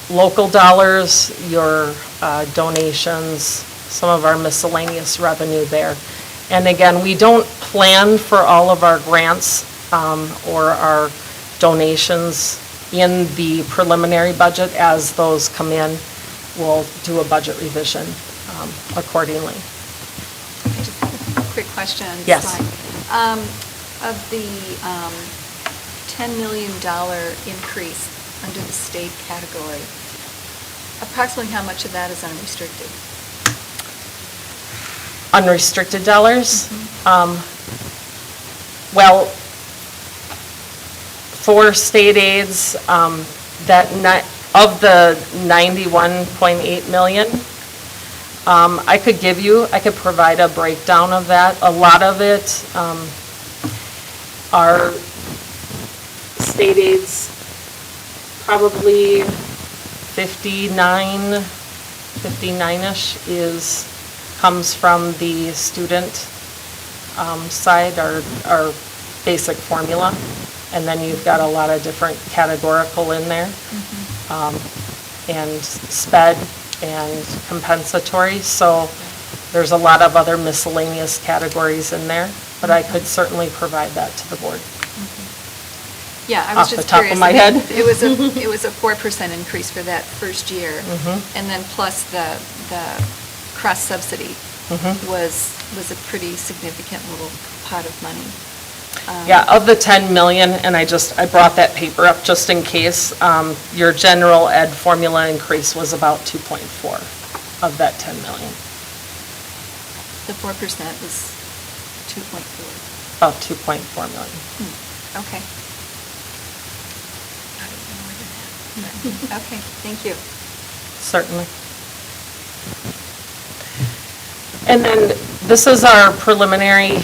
Speaker 12: local dollars, your donations, some of our miscellaneous revenue there. And again, we don't plan for all of our grants or our donations in the preliminary budget. As those come in, we'll do a budget revision accordingly.
Speaker 3: Just a quick question on the
Speaker 12: Yes.
Speaker 3: slide. Of the $10 million increase under the state category, approximately how much of that is unrestricted?
Speaker 12: Unrestricted dollars? Well, for state aids, of the $91.8 million, I could provide a breakdown of that. A lot of it are state aids, probably 59-ish comes from the student side, our basic formula. And then you've got a lot of different categorical in there. And SPED and compensatory. So there's a lot of other miscellaneous categories in there, but I could certainly provide that to the board.
Speaker 3: Yeah, I was
Speaker 12: Off the
Speaker 3: just
Speaker 12: top
Speaker 3: curious.
Speaker 12: of my
Speaker 3: I mean,
Speaker 12: head.
Speaker 3: It was a 4% increase for that first year. And then plus the cross subsidy was a pretty significant little pot of money.
Speaker 12: Yeah, of the 10 million, and I brought that paper up just in case, your general ed formula increase was about 2.4 of that 10 million.
Speaker 3: The 4% was 2.4.
Speaker 12: About 2.4 million.
Speaker 3: Okay. Okay, thank you.
Speaker 12: Certainly. And then this is our preliminary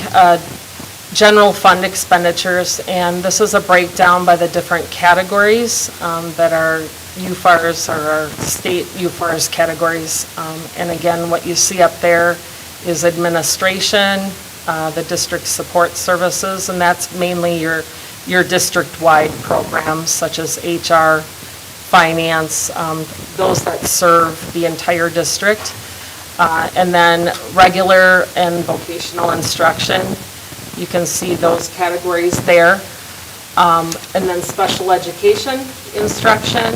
Speaker 12: general fund expenditures, and this is a breakdown by the different categories that are UFARs or our state UFARs categories. And again, what you see up there is administration, the district support services, and that's mainly your district-wide programs such as HR, finance, those that serve the entire district. And then regular and vocational instruction. You can see those categories there. And then special education instruction,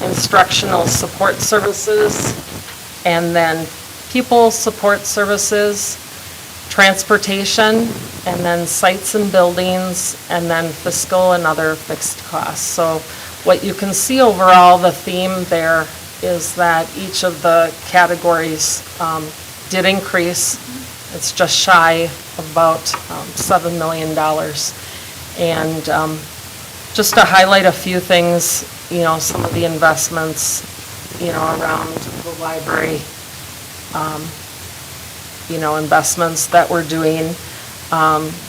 Speaker 12: instructional support services, and then pupil support services, transportation, and then sites and buildings, and then fiscal and other fixed costs. So what you can see overall, the theme there is that each of the categories did increase. It's just shy of about $7 million. And just to highlight a few things, some of the investments, around the library, investments that we're doing,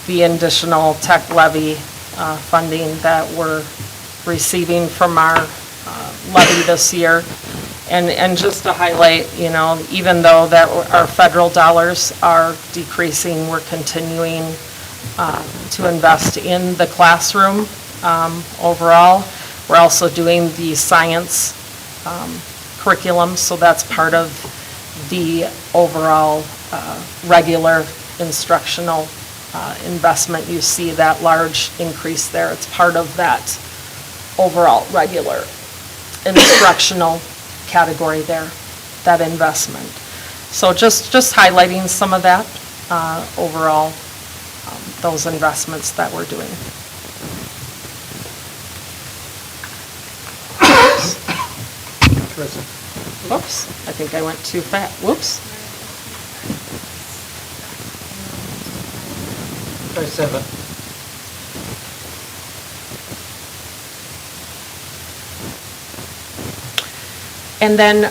Speaker 12: the additional tech levy funding that we're receiving from our levy this year. And just to highlight, even though that our federal dollars are decreasing, we're continuing to invest in the classroom overall. We're also doing the science curriculum, so that's part of the overall regular instructional investment. You see that large increase there. It's part of that overall regular instructional category there, that investment. So just highlighting some of that overall, those investments that we're doing. Whoops, I think I went too fast. Whoops.
Speaker 10: Try 7.
Speaker 12: And then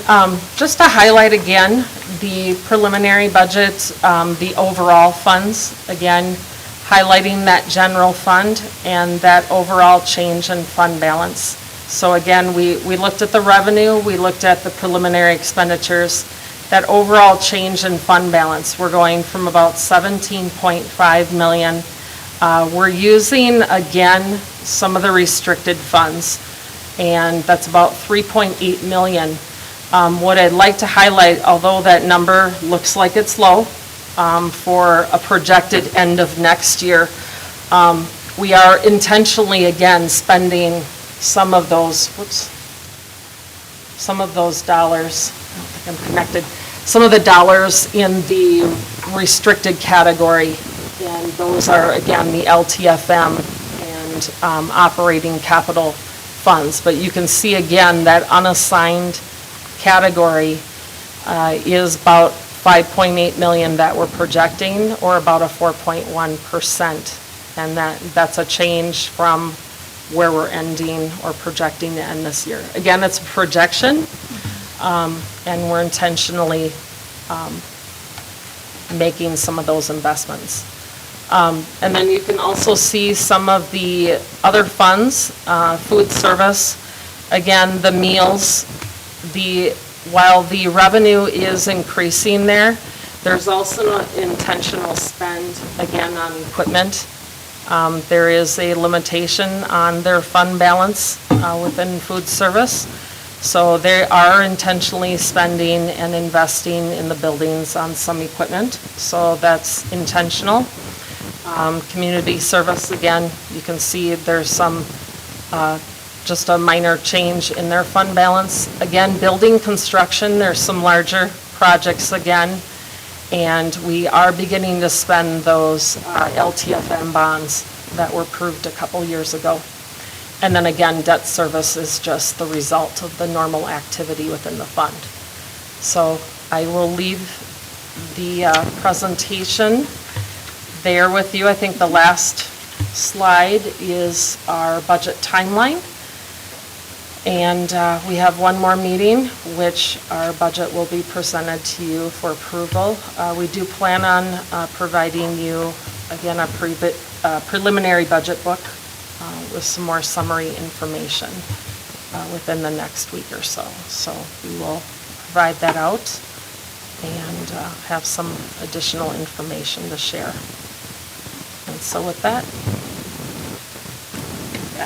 Speaker 12: just to highlight again, the preliminary budget, the overall funds, again, highlighting that general fund and that overall change in fund balance. So again, we looked at the revenue, we looked at the preliminary expenditures. That overall change in fund balance, we're going from about 17.5 million. We're using, again, some of the restricted funds, and that's about 3.8 million. What I'd like to highlight, although that number looks like it's low for a projected end of next year, we are intentionally, again, spending some of those, some of those dollars, I don't think I'm connected, some of the dollars in the restricted category, and those are, again, the LTFM and operating capital funds. But you can see, again, that unassigned category is about 5.8 million that we're projecting, or about a 4.1%. And that's a change from where we're ending or projecting to end this year. Again, it's a projection, and we're intentionally making some of those investments. And then you can also see some of the other funds, food service, again, the meals, while the revenue is increasing there, there's also an intentional spend, again, on equipment. There is a limitation on their fund balance within food service. So they are intentionally spending and investing in the buildings on some equipment. So that's intentional. Community service, again, you can see there's some, just a minor change in their fund balance. Again, building construction, there's some larger projects again. And we are beginning to spend those LTFM bonds that were approved a couple years ago. And then again, debt service is just the result of the normal activity within the fund. So I will leave the presentation there with you. I think the last slide is our budget timeline. And we have one more meeting, which our budget will be presented to you for approval. We do plan on providing you, again, a preliminary budget book with some more summary information within the next week or so. So we will provide that out and have some additional information to share. And so with that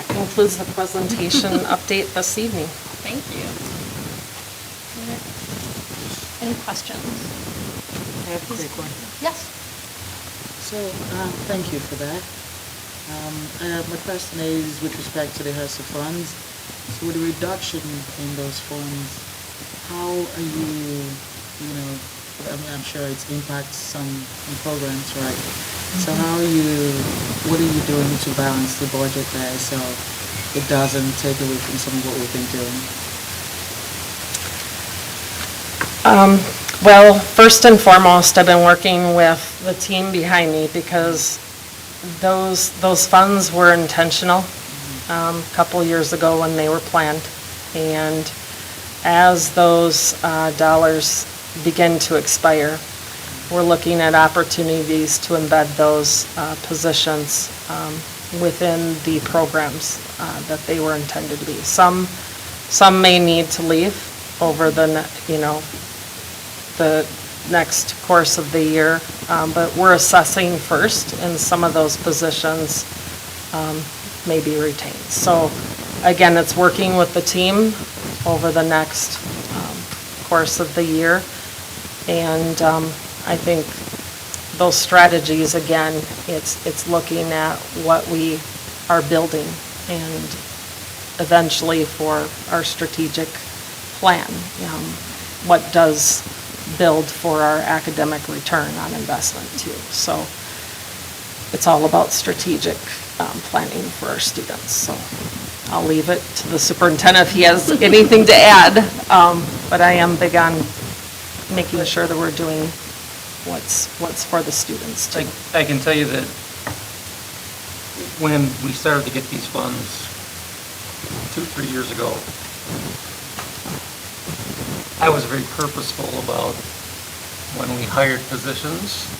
Speaker 12: concludes the presentation update this evening.
Speaker 1: Thank you. Any questions?
Speaker 13: I have a quick one.
Speaker 1: Yes.
Speaker 13: So, thank you for that. My question is with respect to the HRSA funds. So with the reduction in those funds, how are you, I'm sure it's impacts some programs, right? So what are you doing to balance the budget there so it doesn't take away from some of what we've been doing?
Speaker 12: Well, first and foremost, I've been working with the team behind me because those funds were intentional a couple years ago when they were planned. And as those dollars begin to expire, we're looking at opportunities to embed those positions within the programs that they were intended to be. Some may need to leave over the next course of the year, but we're assessing first, and some of those positions may be retained. So again, it's working with the team over the next course of the year, and I think those strategies, again, it's looking at what we are building and eventually for our strategic plan, what does build for our academic return on investment too. So it's all about strategic planning for our students. So I'll leave it to the superintendent if he has anything to add, but I am big on making sure that we're doing what's for the students too.
Speaker 14: I can tell you that when we started to get these funds 2-3 years ago, I was very purposeful about when we hired positions,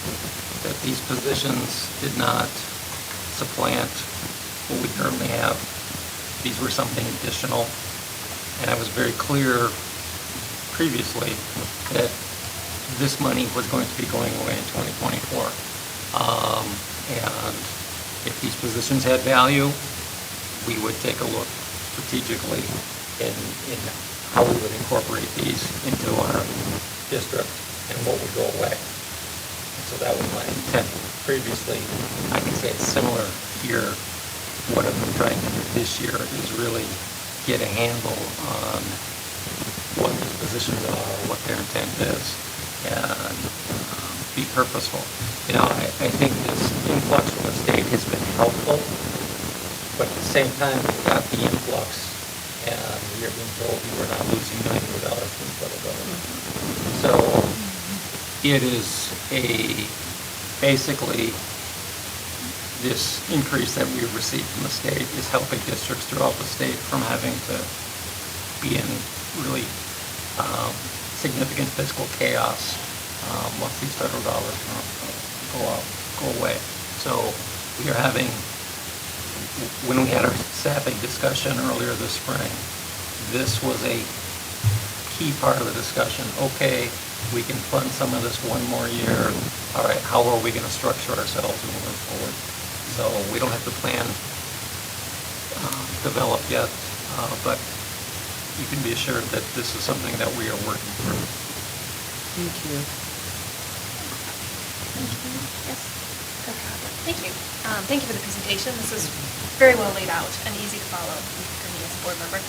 Speaker 14: that these positions did not supplant what we currently have. these were something additional. And I was very clear previously that this money was going to be going away in 2024. And if these positions had value, we would take a look strategically in how we would incorporate these into our district and what would go away. And so that was my intent previously. I can say it's similar here. What I've been trying to do this year is really get a handle on what these positions are, what their intent is, and be purposeful. You know, I think this influx from the state has been helpful, but at the same time, we've got the influx, and we are being told we were not losing $900 from the federal government. So it is basically, this increase that we've received from the state is helping districts throughout the state from having to be in really significant fiscal chaos once these federal dollars go away. So we are having, when we had our staffing discussion earlier this spring, this was a key part of the discussion. Okay, we can fund some of this one more year. All right, how are we going to structure ourselves moving forward? So we don't have the plan developed yet, but you can be assured that this is something that we are working through.
Speaker 13: Thank you.
Speaker 5: Yes. Thank you. Thank you for the presentation. This is very well laid out and easy to follow for me as a board member.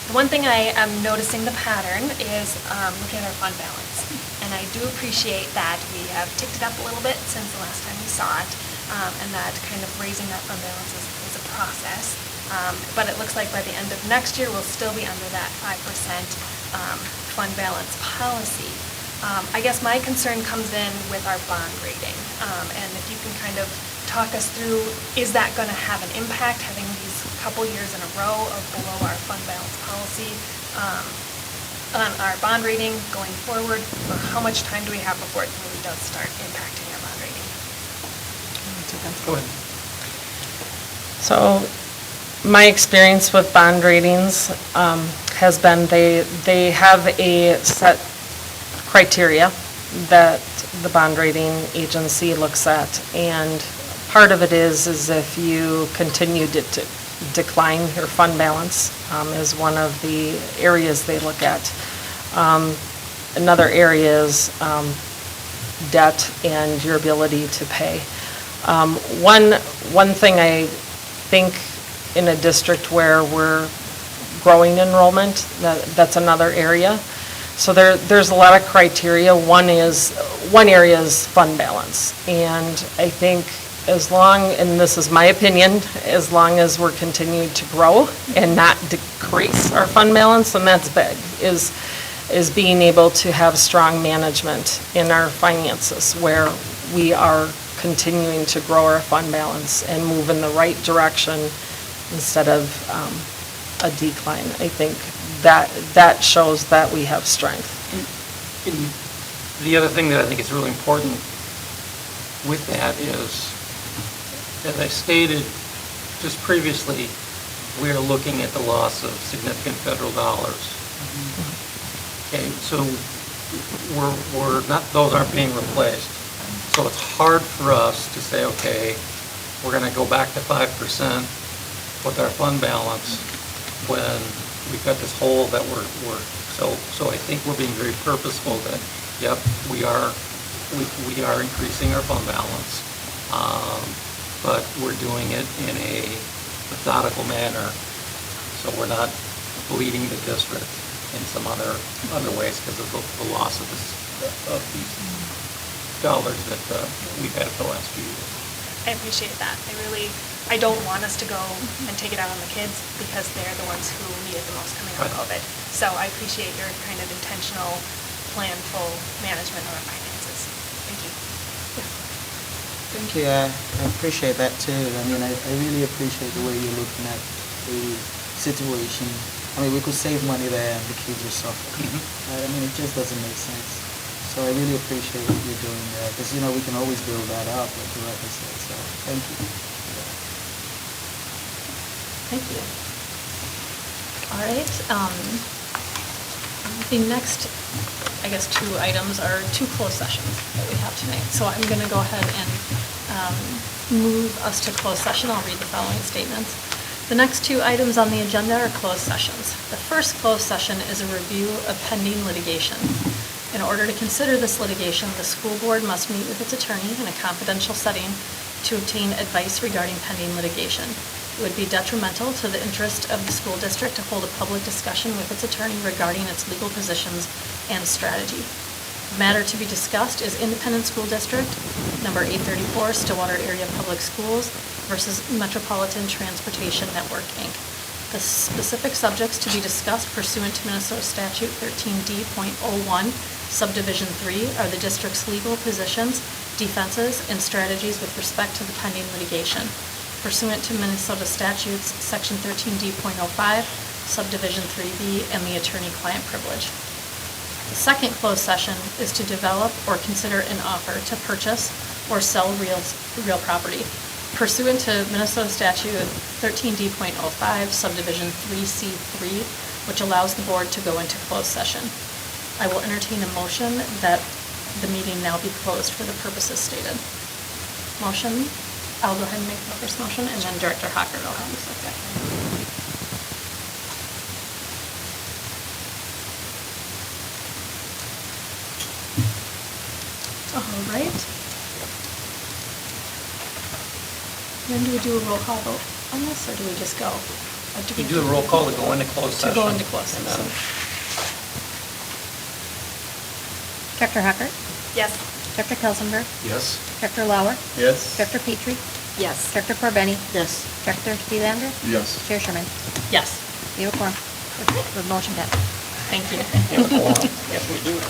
Speaker 5: The one thing I am noticing the pattern is looking at our fund balance. And I do appreciate that we have ticked it up a little bit since the last time we saw it, and that kind of raising that fund balance is a process. But it looks like by the end of next year, we'll still be under that 5% fund balance policy. I guess my concern comes in with our bond rating. And if you can kind of talk us through, is that going to have an impact, having these couple years in a row of below our fund balance policy on our bond rating going forward? Or how much time do we have before it really does start impacting our bond rating?
Speaker 14: Go ahead.
Speaker 12: So my experience with bond ratings has been they have a set criteria that the bond rating agency looks at, and part of it is if you continue to decline your fund balance is one of the areas they look at. Another area is debt and your ability to pay. One thing I think in a district where we're growing enrollment, that's another area. So there's a lot of criteria. One area is fund balance. And I think as long, and this is my opinion, as long as we're continuing to grow and not decrease our fund balance, and that's big, is being able to have strong management in our finances where we are continuing to grow our fund balance and move in the right direction instead of a decline. I think that shows that we have strength.
Speaker 14: And the other thing that I think is really important with that is, as I stated just previously, we are looking at the loss of significant federal dollars. Okay, so we're not, those aren't being replaced. So it's hard for us to say, okay, we're going to go back to 5% with our fund balance when we've got this hole that we're so I think we're being very purposeful that, yep, we are increasing our fund balance, but we're doing it in a methodical manner, so we're not bleeding the district in some other ways because of the loss of these dollars that we've had for the last few years.
Speaker 5: I appreciate that. I don't want us to go and take it out on the kids because they're the ones who need it the most coming out of COVID. So I appreciate your kind of intentional, planful management of our finances. Thank you.
Speaker 13: Thank you. I appreciate that too. I mean, I really appreciate the way you're looking at the situation. I mean, we could save money there and the kids will suffer. Right? I mean, it just doesn't make sense. So I really appreciate what you're doing there because, you know, we can always build that up, like the record said. So thank you.
Speaker 1: Thank you. All right. The next, I guess, two items are two closed sessions that we have tonight. So I'm going to go ahead and move us to closed session. I'll read the following statements. The next two items on the agenda are closed sessions. The first closed session is a review of pending litigation. In order to consider this litigation, the school board must meet with its attorney in a confidential setting to obtain advice regarding pending litigation. It would be detrimental to the interest of the school district to hold a public discussion with its attorney regarding its legal positions and strategy. The matter to be discussed is Independent School District, number 834, Stillwater Area Public Schools versus Metropolitan Transportation Network, Inc. The specific subjects to be discussed pursuant to Minnesota Statute 13D.01, Subdivision 3, are the district's legal positions, defenses, and strategies with respect to the pending litigation. Pursuant to Minnesota Statutes, Section 13D.05, Subdivision 3B, and the attorney-client privilege. The second closed session is to develop or consider an offer to purchase or sell real property. Pursuant to Minnesota Statute 13D.05, Subdivision 3C3, which allows the board to go into closed session. I will entertain a motion that the meeting now be closed for the purposes stated. Motion, I'll go ahead and make the first motion, and then Director Hocker will have the second. All right. Then do we do a roll call vote on this, or do we just go?
Speaker 14: You do a roll call to go into closed session.
Speaker 1: To go into closed
Speaker 14: and
Speaker 1: session.
Speaker 14: then-
Speaker 2: Dr. Hocker?
Speaker 5: Yes.
Speaker 2: Dr. Kelsenberg?
Speaker 8: Yes?
Speaker 2: Dr. Lauer?
Speaker 7: Yes?
Speaker 2: Dr. Petrie?
Speaker 1: Yes.
Speaker 2: Dr. Corbeni?
Speaker 13: Yes.
Speaker 2: Dr. Thielander?
Speaker 9: Yes.
Speaker 2: Chair Sherman?
Speaker 1: Yes.
Speaker 2: You have a quorum. The motion passed.
Speaker 1: Thank you.
Speaker 14: Yes, we do.